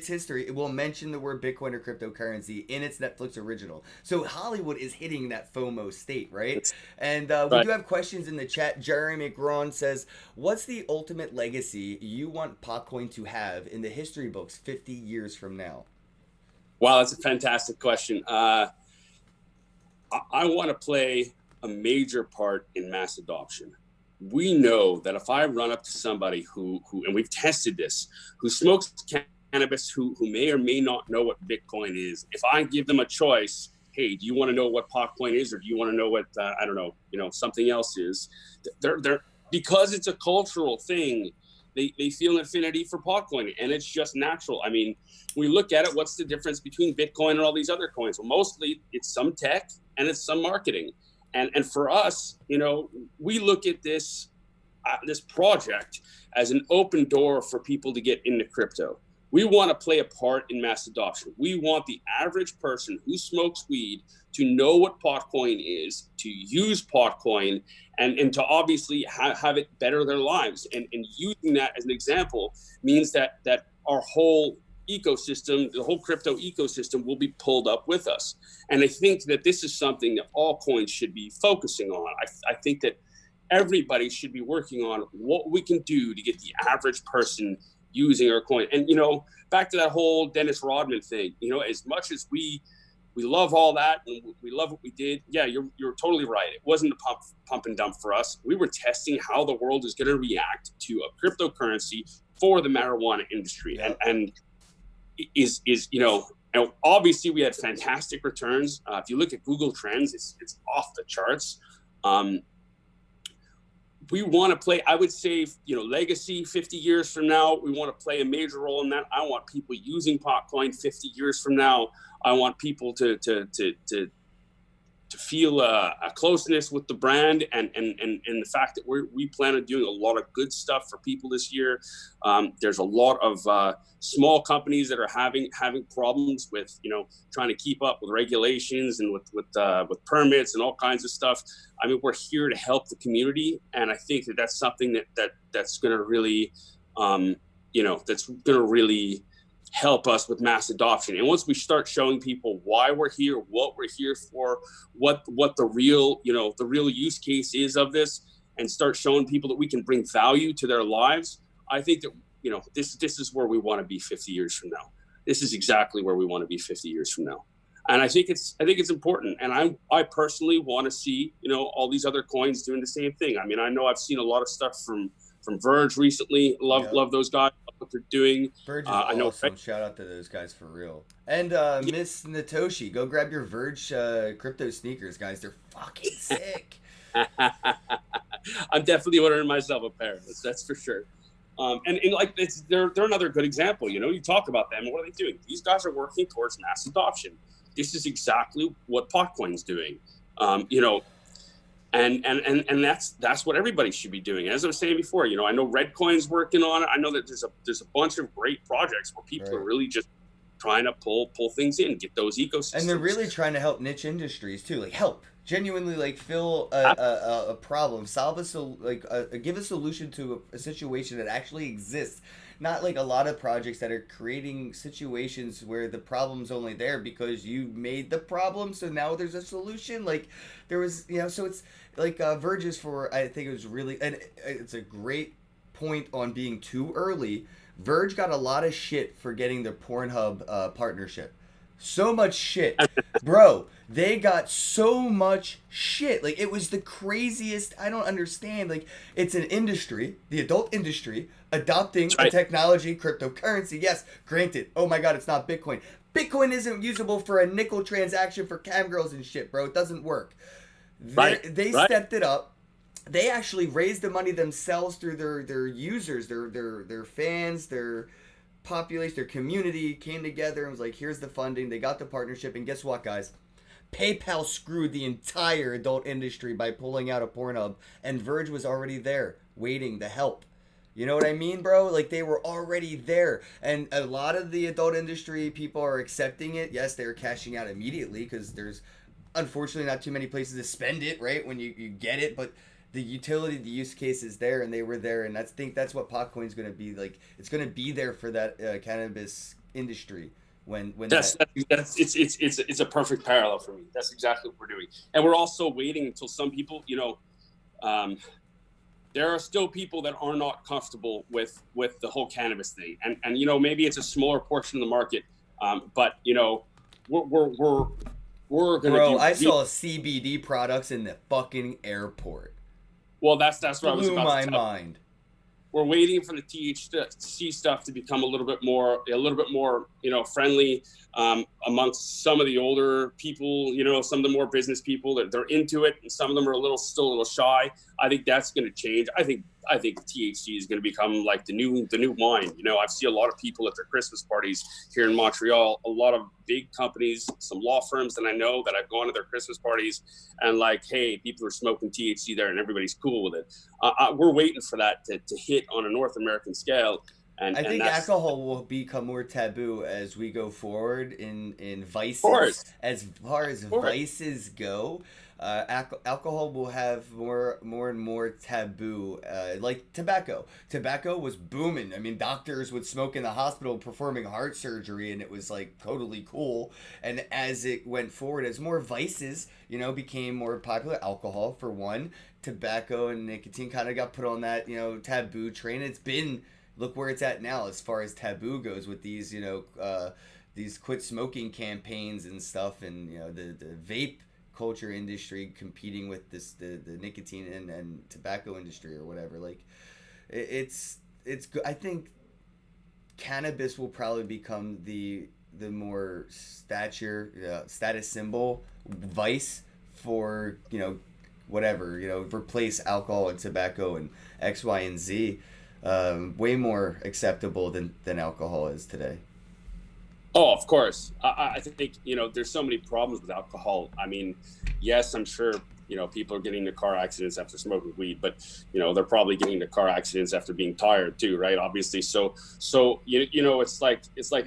history, it will mention the word Bitcoin or cryptocurrency in its Netflix original. So Hollywood is hitting that FOMO state, right? And we do have questions in the chat. Jeremy McGrawn says, what's the ultimate legacy you want Potcoin to have in the history books 50 years from now? Wow, that's a fantastic question. I want to play a major part in mass adoption. We know that if I run up to somebody who and we've tested this, who smokes cannabis, who may or may not know what Bitcoin is, if I give them a choice, hey, do you want to know what Potcoin is, or do you want to know what I don't know, something else is? They're because it's a cultural thing. They feel an affinity for Potcoin, and it's just natural. I mean, we look at it. What's the difference between Bitcoin and all these other coins? Well, mostly it's some tech and it's some marketing. And for us, we look at this project as an open door for people to get into crypto. We want to play a part in mass adoption. We want the average person who smokes weed to know what Potcoin is, to use Potcoin, and to obviously have it better their lives. And using that as an example means that our whole ecosystem, the whole crypto ecosystem, will be pulled up with us. And I think that this is something that all coins should be focusing on. I think that everybody should be working on what we can do to get the average person using our coin. And back to that whole Dennis Rodman thing, as much as we love all that and we love what we did, yeah, you're totally right. It wasn't a pump and dump for us. We were testing how the world is going to react to a cryptocurrency for the marijuana industry. Yeah. And obviously we had fantastic returns. If you look at Google Trends, it's off the charts. we want to play, I would say, legacy 50 years from now, we want to play a major role in that. I want people using Potcoin 50 years from now. I want people to feel a closeness with the brand, and the fact that we plan on doing a lot of good stuff for people this year. There's a lot of small companies that are having problems with trying to keep up with regulations and with permits and all kinds of stuff. I mean, we're here to help the community, and I think that's something that's going to really that's going to really help us with mass adoption. And once we start showing people why we're here, what we're here for, what the real use case is of this, and start showing people that we can bring value to their lives, I think that this is where we want to be 50 years from now. This is exactly where we want to be 50 years from now. And I think it's important. And I personally want to see all these other coins doing the same thing. I mean, I know I've seen a lot of stuff from Verge recently. Love those guys, love what they're doing. Verge is awesome. Shout out to those guys for real. And Miss Natoshi, go grab your Verge crypto sneakers, guys. They're fucking sick. I'm definitely ordering myself a pair. That's for sure. And like they're another good example. You talk about them. What are they doing? These guys are working towards mass adoption. This is exactly what Potcoin's doing. And that's what everybody should be doing. As I was saying before, I know Redcoin's working on it. I know that there's a bunch of great projects where people are really just trying to pull things in, get those ecosystems. And they're really trying to help niche industries too, like help genuinely, like fill a problem, solve give a solution to a situation that actually exists. Not like a lot of projects that are creating situations where the problem's only there because you made the problem, so now there's a solution. Like there was, so it's like Verge's for, I think it was really, and it's a great point on being too early. Verge got a lot of shit for getting the Pornhub partnership. So much shit. Bro, they got so much shit. Like, it was the craziest. I don't understand. Like, it's an industry, the adult industry, adopting a technology, cryptocurrency. Yes, granted. Oh my God, it's not Bitcoin. Bitcoin isn't usable for a nickel transaction for cam girls and shit, bro. It doesn't work. They stepped it up. They actually raised the money themselves through their users, their fans, their population, their community came together and was like, here's the funding. They got the partnership, and guess what, guys? PayPal screwed the entire adult industry by pulling out of Pornhub, and Verge was already there waiting to help. You know what I mean, bro? Like, they were already there, and a lot of the adult industry people are accepting it. Yes, they're cashing out immediately because there's unfortunately not too many places to spend it, right, when you get it, but the utility, the use case is there, and they were there, and I think that's what Potcoin's going to be like. It's going to be there for that cannabis industry when it's a perfect parallel for me. That's exactly what we're doing, and we're also waiting until some people, there are still people that are not comfortable with the whole cannabis thing, and maybe it's a smaller portion of the market, but we're gonna. Bro, I saw CBD products in the fucking airport. Well, that's what I was about to tell. Blew my mind. We're waiting for the THC stuff to become a little bit more, friendly amongst some of the older people. Some of the more business people that they're into it, and some of them are still a little shy. I think that's going to change. I think THC is going to become like the new wine. I've seen a lot of people at their Christmas parties here in Montreal. A lot of big companies, some law firms that I know that I've gone to their Christmas parties, and like, hey, people are smoking THC there, and everybody's cool with it. We're waiting for that to hit on a North American scale. And I think alcohol will become more taboo as we go forward in vices. As far as vices go, alcohol will have more and more taboo. Like tobacco. Tobacco was booming. I mean, doctors would smoke in the hospital performing heart surgery, and it was like totally cool. And as it went forward, as more vices, became more popular, alcohol for one, tobacco and nicotine kind of got put on that, taboo train. It's been, look where it's at now as far as taboo goes with these, these quit smoking campaigns and stuff, and the vape culture industry competing with the nicotine and tobacco industry or whatever. Like, it's good. I think cannabis will probably become the more status symbol vice for whatever, replace alcohol and tobacco and X, Y, and Z, way more acceptable than alcohol is today. Oh, of course. I think, there's so many problems with alcohol. I mean, yes, I'm sure, people are getting into car accidents after smoking weed, but, they're probably getting into car accidents after being tired too, right? Obviously. So it's like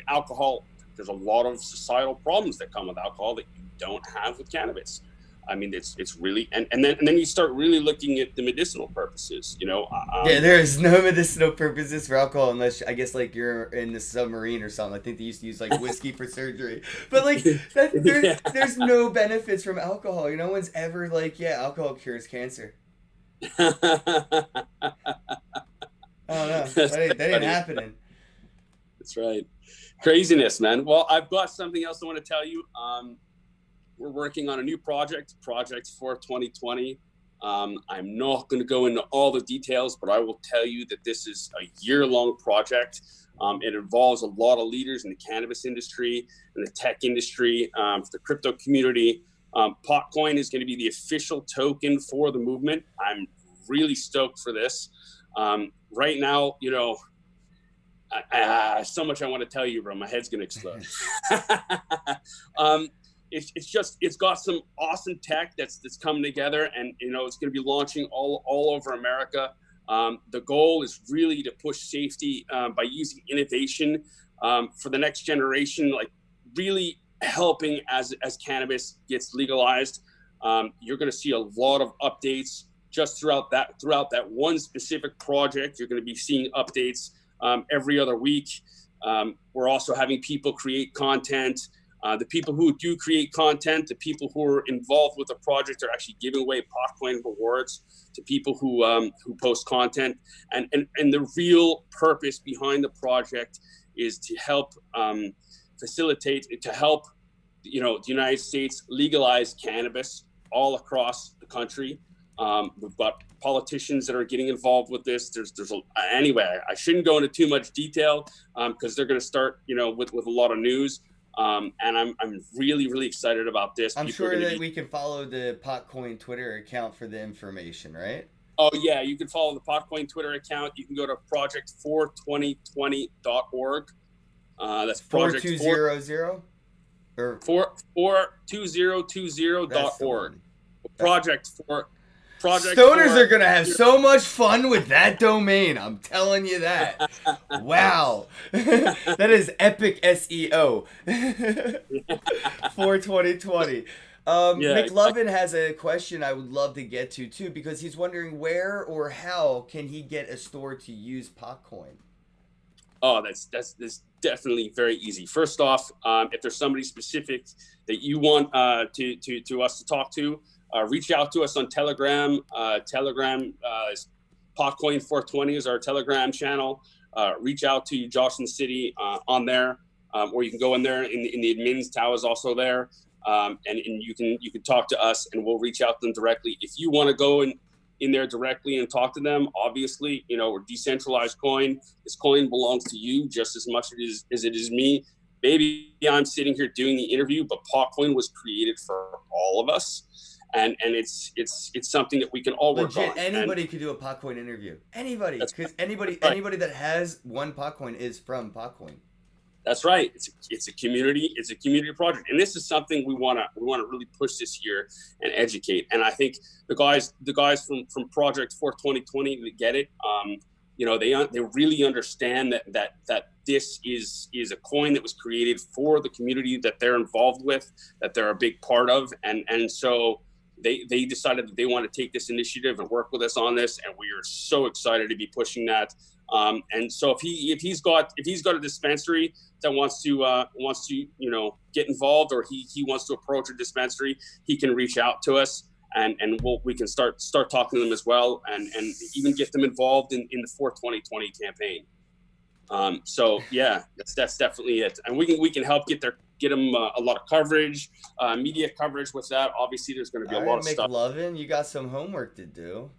alcohol. There's a lot of societal problems that come with alcohol that you don't have with cannabis. I mean, it's really, and then you start really looking at the medicinal purposes, Yeah, there is no medicinal purposes for alcohol unless, I guess, like, you're in the submarine or something. I think they used to use, like, whiskey for surgery. But, like, yeah. there's no benefits from alcohol. No one's ever like, yeah, alcohol cures cancer. I don't know. That's That ain't funny. happening. That's right. Craziness, man. Well, I've got something else I want to tell you. We're working on a new project for 2020. I'm not going to go into all the details, but I will tell you that this is a year-long project. It involves a lot of leaders in the cannabis industry and the tech industry, for the crypto community. Potcoin is going to be the official token for the movement. I'm really stoked for this. Right now, so much I want to tell you, bro. My head's going to explode. It's got some awesome tech that's coming together, and it's going to be launching all over America. The goal is really to push safety by using innovation for the next generation, like really helping as cannabis gets legalized. You're going to see a lot of updates just throughout that one specific project. You're going to be seeing updates every other week. We're also having people create content. The people who do create content, the people who are involved with the project are actually giving away Potcoin rewards to people who post content. And the real purpose behind the project is to help facilitate, to help the United States legalize cannabis all across the country. We've got politicians that are getting involved with this. Anyway, I shouldn't go into too much detail because they're going to start, with a lot of news. And I'm really, really excited about this. I'm sure that we can follow the Potcoin Twitter account for the information, right? Oh yeah, you can follow the Potcoin Twitter account. You can go to project42020.org. That's project 4200 or 42020.org. Project for Project Stoners are gonna have so much fun with that domain. I'm telling you that. Wow, that is epic SEO for 2020. McLovin has a question I would love to get to too, because he's wondering where or how can he get a store to use Potcoin. Oh, that's definitely very easy. First off, if there's somebody specific that you want to us to talk to, reach out to us on Telegram. Telegram is Potcoin 420 is our Telegram channel. Reach out to Josh in the City on there, or you can go in there in the admins. Tao is also there, and you can talk to us, and we'll reach out to them directly. If you want to go in there directly and talk to them, obviously, we're decentralized coin. This coin belongs to you just as much as it is me. Maybe I'm sitting here doing the interview, but Potcoin was created for all of us. And it's something that we can all work on. Anybody could do a Potcoin interview. Anybody, because anybody that has one Potcoin is from Potcoin. That's right. It's a community. It's a community project, and this is something we want to really push this year and educate. And I think the guys from Project for 2020 that get it, they really understand that this is a coin that was created for the community that they're involved with, that they're a big part of, and so. They decided that they want to take this initiative and work with us on this, and we are so excited to be pushing that. And so if he's got a dispensary that wants to get involved, or he wants to approach a dispensary, he can reach out to us, and we can start talking to them as well, and even get them involved in the 42020 campaign. So yeah, that's definitely it, and we can help get them a lot of coverage, media coverage with that. Obviously, there's going to be a lot of stuff. McLovin, you got some homework to do.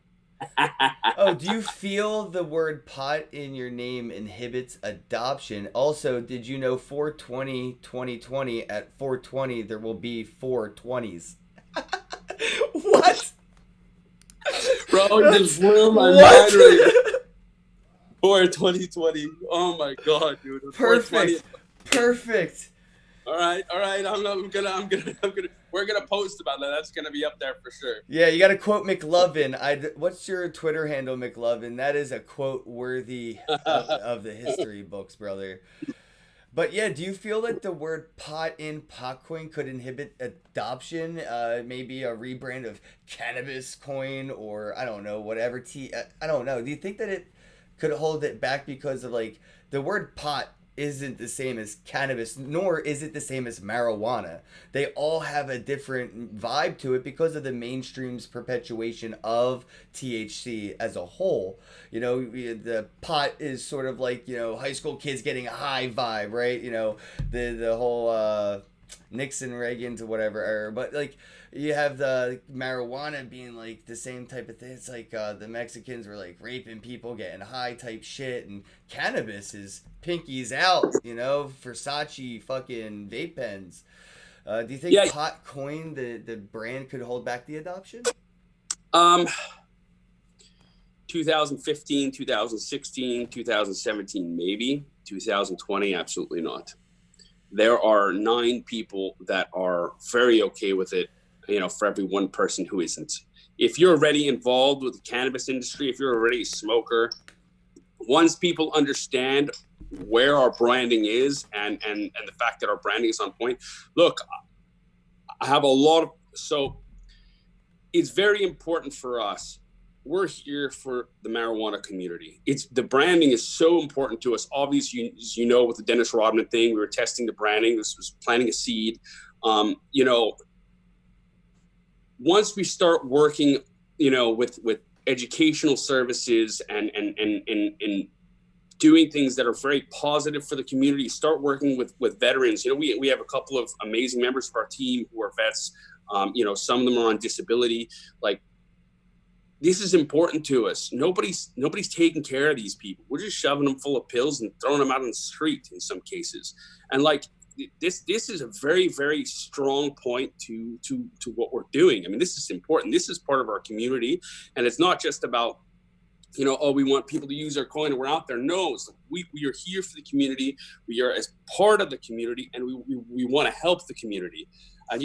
Oh, do you feel the word pot in your name inhibits adoption? Also, did you know 420 at 420 there will be 420s? What? bro, you just blew my What? mind right now. For 2020. Oh my god, dude. 420. Perfect. Perfect. All right, all right. We're gonna post about that. That's gonna be up there for sure. Yeah, you got to quote McLovin. What's your Twitter handle, McLovin? That is a quote worthy of the history books, brother. But yeah, do you feel that the word pot in Potcoin could inhibit adoption? Maybe a rebrand of cannabis coin, or I don't know, whatever. I don't know. Do you think that it could hold it back because of like the word pot isn't the same as cannabis, nor is it the same as marijuana. They all have a different vibe to it because of the mainstream's perpetuation of THC as a whole. The pot is sort of like, high school kids getting a high vibe, right? The whole Nixon, Reagan to whatever, but like you have the marijuana being like the same type of thing. It's like the Mexicans were like raping people, getting high type shit, and cannabis is pinkies out, Versace fucking vape pens. Do you think Yeah. pot coin, the brand, could hold back the adoption? 2015, 2016, 2017, maybe. 2020, absolutely not. There are 9 people that are very okay with it, for every one person who isn't. If you're already involved with the cannabis industry, if you're already a smoker, once people understand where our branding is and the fact that our branding is on point, look, I have a lot of, so it's very important for us. We're here for the marijuana community. The branding is so important to us. Obviously, as you know, with the Dennis Rodman thing, we were testing the branding. This was planting a seed. Once we start working, with educational services and doing things that are very positive for the community, start working with veterans. We have a couple of amazing members of our team who are vets. Some of them are on disability. Like, this is important to us. Nobody's taking care of these people. We're just shoving them full of pills and throwing them out on the street in some cases. And like, this is a very, very strong point to what we're doing. I mean, this is important. This is part of our community, and it's not just about, we want people to use our coin and we're out there. No, it's like we are here for the community. We are as part of the community, and we want to help the community. And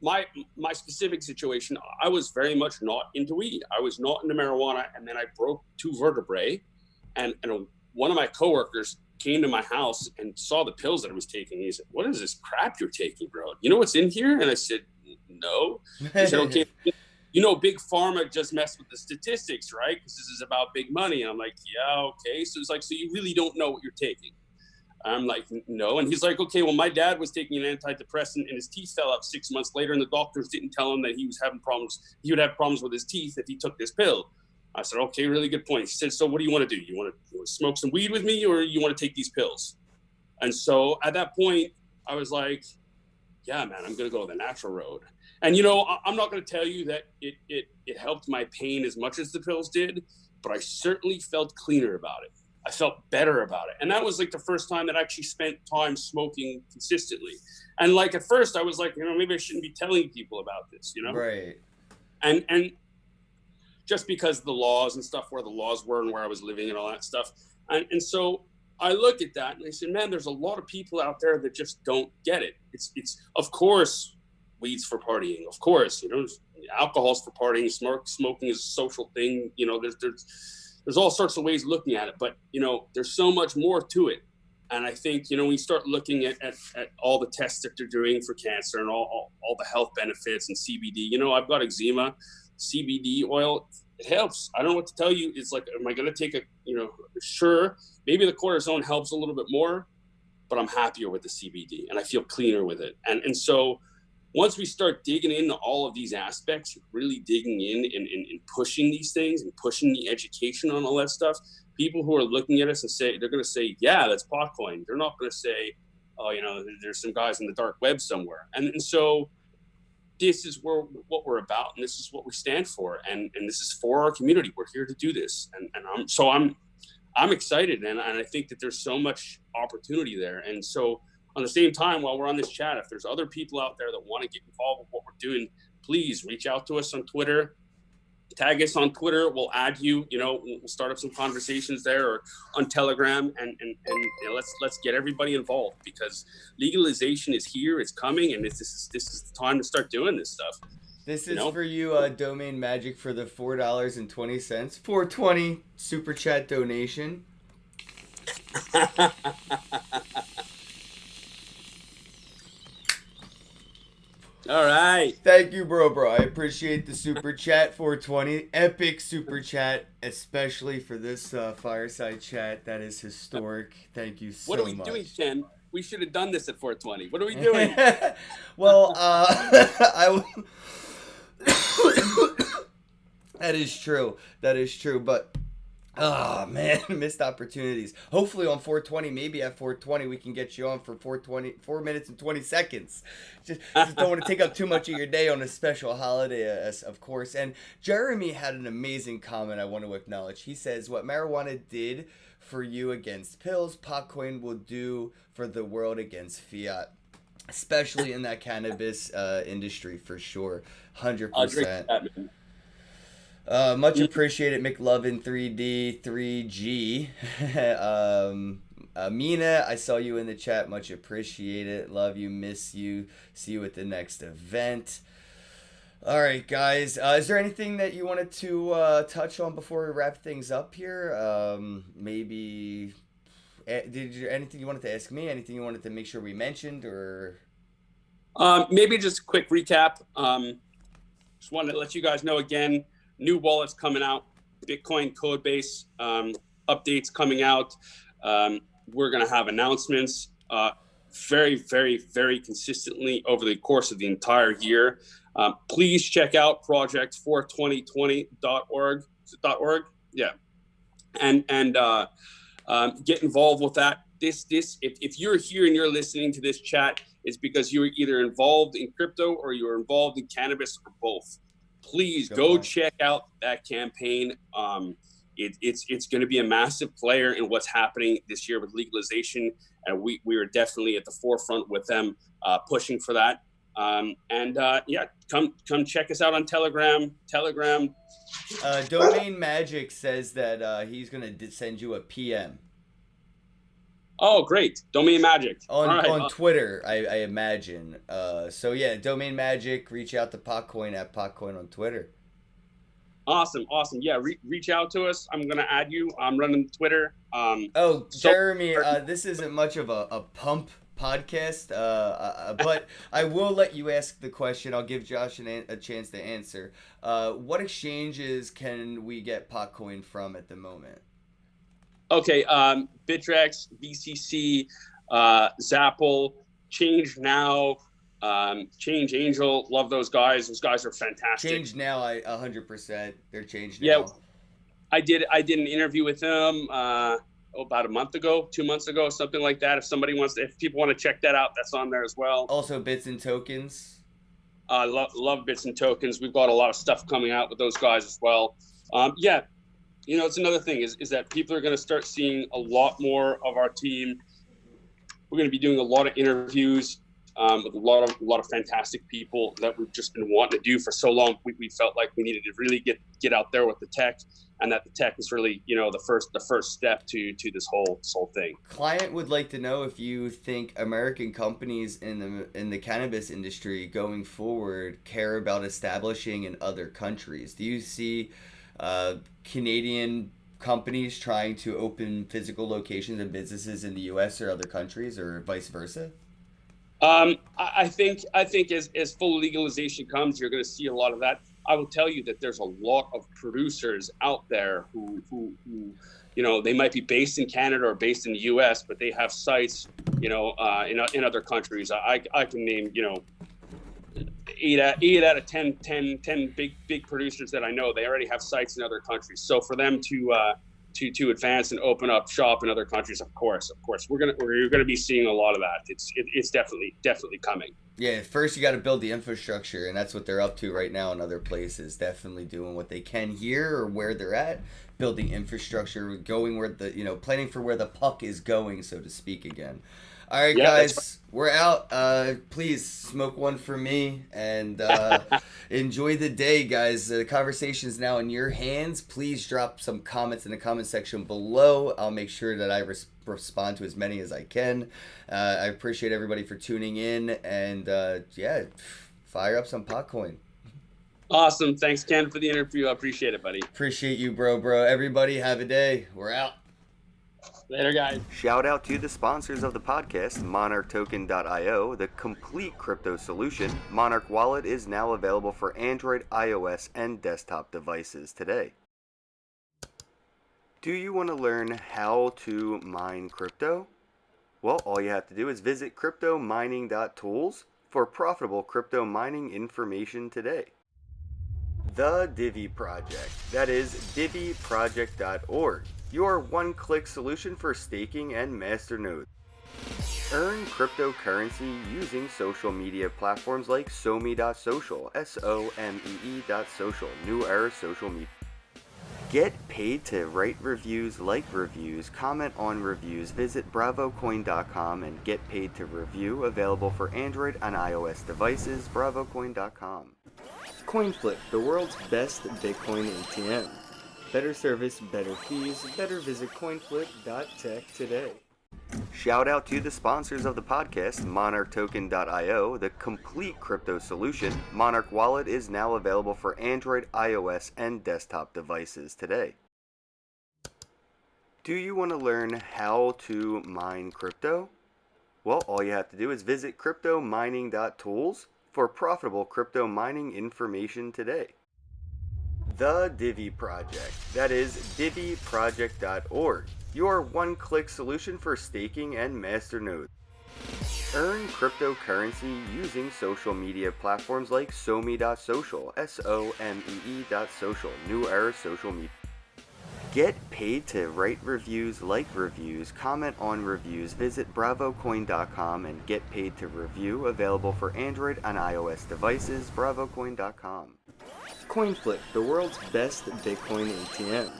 my specific situation, I was very much not into weed. I was not into marijuana, and then I broke 2 vertebrae, and one of my coworkers came to my house and saw the pills that I was taking. He said, "What is this crap you're taking, bro? You know what's in here?" And I said, "No." He said, "Okay, big pharma just messed with the statistics, right? Because this is about big money." And I'm like, "Yeah, okay." So it's like, "So you really don't know what you're taking?" I'm like, "No." And he's like, "Okay, well, my dad was taking an antidepressant and his teeth fell out 6 months later, and the doctors didn't tell him that he was having problems. He would have problems with his teeth if he took this pill." I said, "Okay, really good point." He said, "So what do you want to do? You want to smoke some weed with me, or you want to take these pills?" And so at that point, I was like, "Yeah, man, I'm going to go the natural road." And, I'm not going to tell you that it helped my pain as much as the pills did, but I certainly felt cleaner about it. I felt better about it. And that was like the first time that I actually spent time smoking consistently. And like, at first I was like, maybe I shouldn't be telling people about this, Right. And just because of the laws and stuff, where the laws were and where I was living and all that stuff. And so I look at that and I said, man, there's a lot of people out there that just don't get it. It's of course, weed's for partying. Of course, alcohol's for partying. Smoking is a social thing. There's all sorts of ways of looking at it, but there's so much more to it. And I think, when you start looking at all the tests that they're doing for cancer and all the health benefits and CBD, I've got eczema. CBD oil, it helps. I don't know what to tell you. It's like, am I going to take sure, maybe the cortisone helps a little bit more, but I'm happier with the CBD and I feel cleaner with it. And so once we start digging into all of these aspects, really digging in and pushing these things and pushing the education on all that stuff, people who are looking at us and they're going to say, yeah, that's Potcoin. They're not going to say, oh, there's some guys in the dark web somewhere. And so this is what we're about, and this is what we stand for, and this is for our community. We're here to do this, and I'm excited, and I think that there's so much opportunity there. And so on the same time, while we're on this chat, if there's other people out there that want to get involved with what we're doing, please reach out to us on Twitter. tag us on Twitter. We'll add you. We'll start up some conversations there or on Telegram, and let's get everybody involved, because legalization is here. It's coming, and this is the time to start doing this stuff. This is for you, Domain Magic, for the $4.20 420 super chat donation. All right. Thank you, bro. I appreciate the super chat, 420. Epic super chat, especially for this fireside chat. That is historic. Thank you so much. What are we doing, Ken? We should have done this at 420. What are we doing? Well, that is true. But, oh, man, missed opportunities. Hopefully on 420, maybe at 420, we can get you on for 4 minutes and 20 seconds. Just don't want to take up too much of your day on a special holiday, of course. And Jeremy had an amazing comment I want to acknowledge. He says, what marijuana did for you against pills, Potcoin will do for the world against fiat. Especially in that cannabis industry, for sure. 100%. I'll drink that, man. Much appreciated, McLovin 3D 3G. Mina, I saw you in the chat. Much appreciated. Love you, miss you. See you at the next event. All right, guys. Is there anything that you wanted to touch on before we wrap things up here? Maybe anything you wanted to ask me? Anything you wanted to make sure we mentioned, or? Maybe just a quick recap. Just wanted to let you guys know again. New wallets coming out, Bitcoin code base updates coming out. We're going to have announcements very, very, very consistently over the course of the entire year. Please check out project42020.org. Yeah. And get involved with that. If you're here and you're listening to this chat, it's because you were either involved in crypto or you were involved in cannabis, or both. Please go check out that campaign. It's going to be a massive player in what's happening this year with legalization, and we are definitely at the forefront with them, pushing for that. Come check us out on Telegram. Domain Magic says that he's going to send you a PM. Oh, great. Domain Magic. On Twitter, I imagine. So, yeah, Domain Magic, reach out to Potcoin at Potcoin on Twitter. Awesome. Yeah, reach out to us. I'm going to add you. I'm running Twitter. Jeremy, this isn't much of a pump podcast, but I will let you ask the question. I'll give Josh a chance to answer. What exchanges can we get Potcoin from at the moment? Okay, Bittrex, BCC, Zapple, Change Now, Change Angel. Love those guys. Those guys are fantastic. Change Now, 100%. They're Change Now. Yeah, I did an interview with them about a month ago, 2 months ago, something like that. If people want to check that out, that's on there as well. Also, Bits and Tokens. Love Bits and Tokens. We've got a lot of stuff coming out with those guys as well. It's another thing is that people are going to start seeing a lot more of our team. We're going to be doing a lot of interviews with a lot of fantastic people that we've just been wanting to do for so long. We felt like we needed to really get out there with the tech, and that the tech is really the first step to this whole thing. Client would like to know if you think American companies in the cannabis industry going forward care about establishing in other countries. Do you see Canadian companies trying to open physical locations and businesses in the U.S. or other countries, or vice versa? I think as full legalization comes, you're going to see a lot of that. I will tell you that there's a lot of producers out there who they might be based in Canada or based in the U.S., but they have sites in other countries. I can name 8 out of 10 big producers that I know. They already have sites in other countries. So for them to advance and open up shop in other countries, of course, you're gonna be seeing a lot of that. It's definitely coming. Yeah, first you got to build the infrastructure, and that's what they're up to right now in other places. Definitely doing what they can here or where they're at, building infrastructure, going where planning for where the puck is going, so to speak. Again. All right, Yeah, that's guys, we're out. Please smoke one for me and right. enjoy the day, guys. The conversation is now in your hands. Please drop some comments in the comment section below. I'll make sure that I respond to as many as I can. I appreciate everybody for tuning in, and yeah, fire up some Potcoin. Awesome. Thanks, Ken, for the interview. I appreciate it, buddy. Appreciate you, bro. Everybody, have a day. We're out. Later, guys. Shout out to the sponsors of the podcast, MonarchToken.io, the complete crypto solution. Monarch Wallet is now available for Android, iOS, and desktop devices today. Do you want to learn how to mine crypto? Well, all you have to do is visit cryptomining.tools for profitable crypto mining information today. The Divi Project, that is diviproject.org, your one-click solution for staking and masternodes. Earn cryptocurrency using social media platforms like SoMe.social, SOMEE.social, New Era Social Media. Get paid to write reviews, like reviews, comment on reviews. Visit bravocoin.com and get paid to review. Available for Android and iOS devices. bravocoin.com. CoinFlip, the world's best Bitcoin ATM. Better service, better fees. Better visit coinflip.tech today. Shout out to the sponsors of the podcast, MonarchToken.io, the complete crypto solution. Monarch Wallet is now available for Android, iOS, and desktop devices today. Do you want to learn how to mine crypto? Well, all you have to do is visit cryptomining.tools for profitable crypto mining information today. The Divi Project, that is diviproject.org, your one-click solution for staking and masternodes. Earn cryptocurrency using social media platforms like SoMe.social, SOMEE.social, New Era Social Media. Get paid to write reviews, like reviews, comment on reviews. Visit bravocoin.com and get paid to review. Available for Android and iOS devices. bravocoin.com. CoinFlip, the world's best Bitcoin ATM.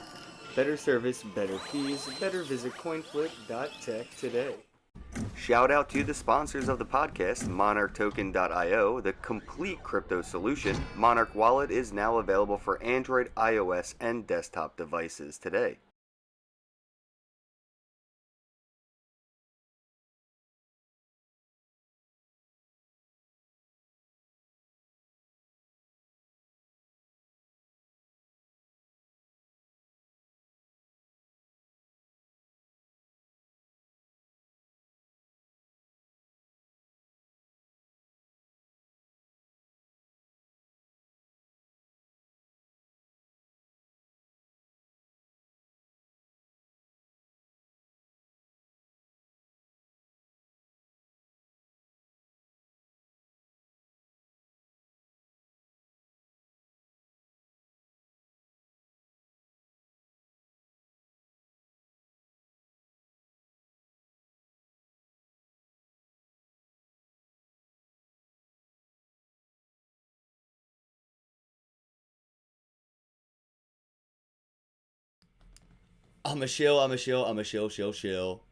Better service, better fees. Better visit coinflip.tech today. Shout out to the sponsors of the podcast, MonarchToken.io, the complete crypto solution. Monarch Wallet is now available for Android, iOS, and desktop devices today. I'm a shill, shill.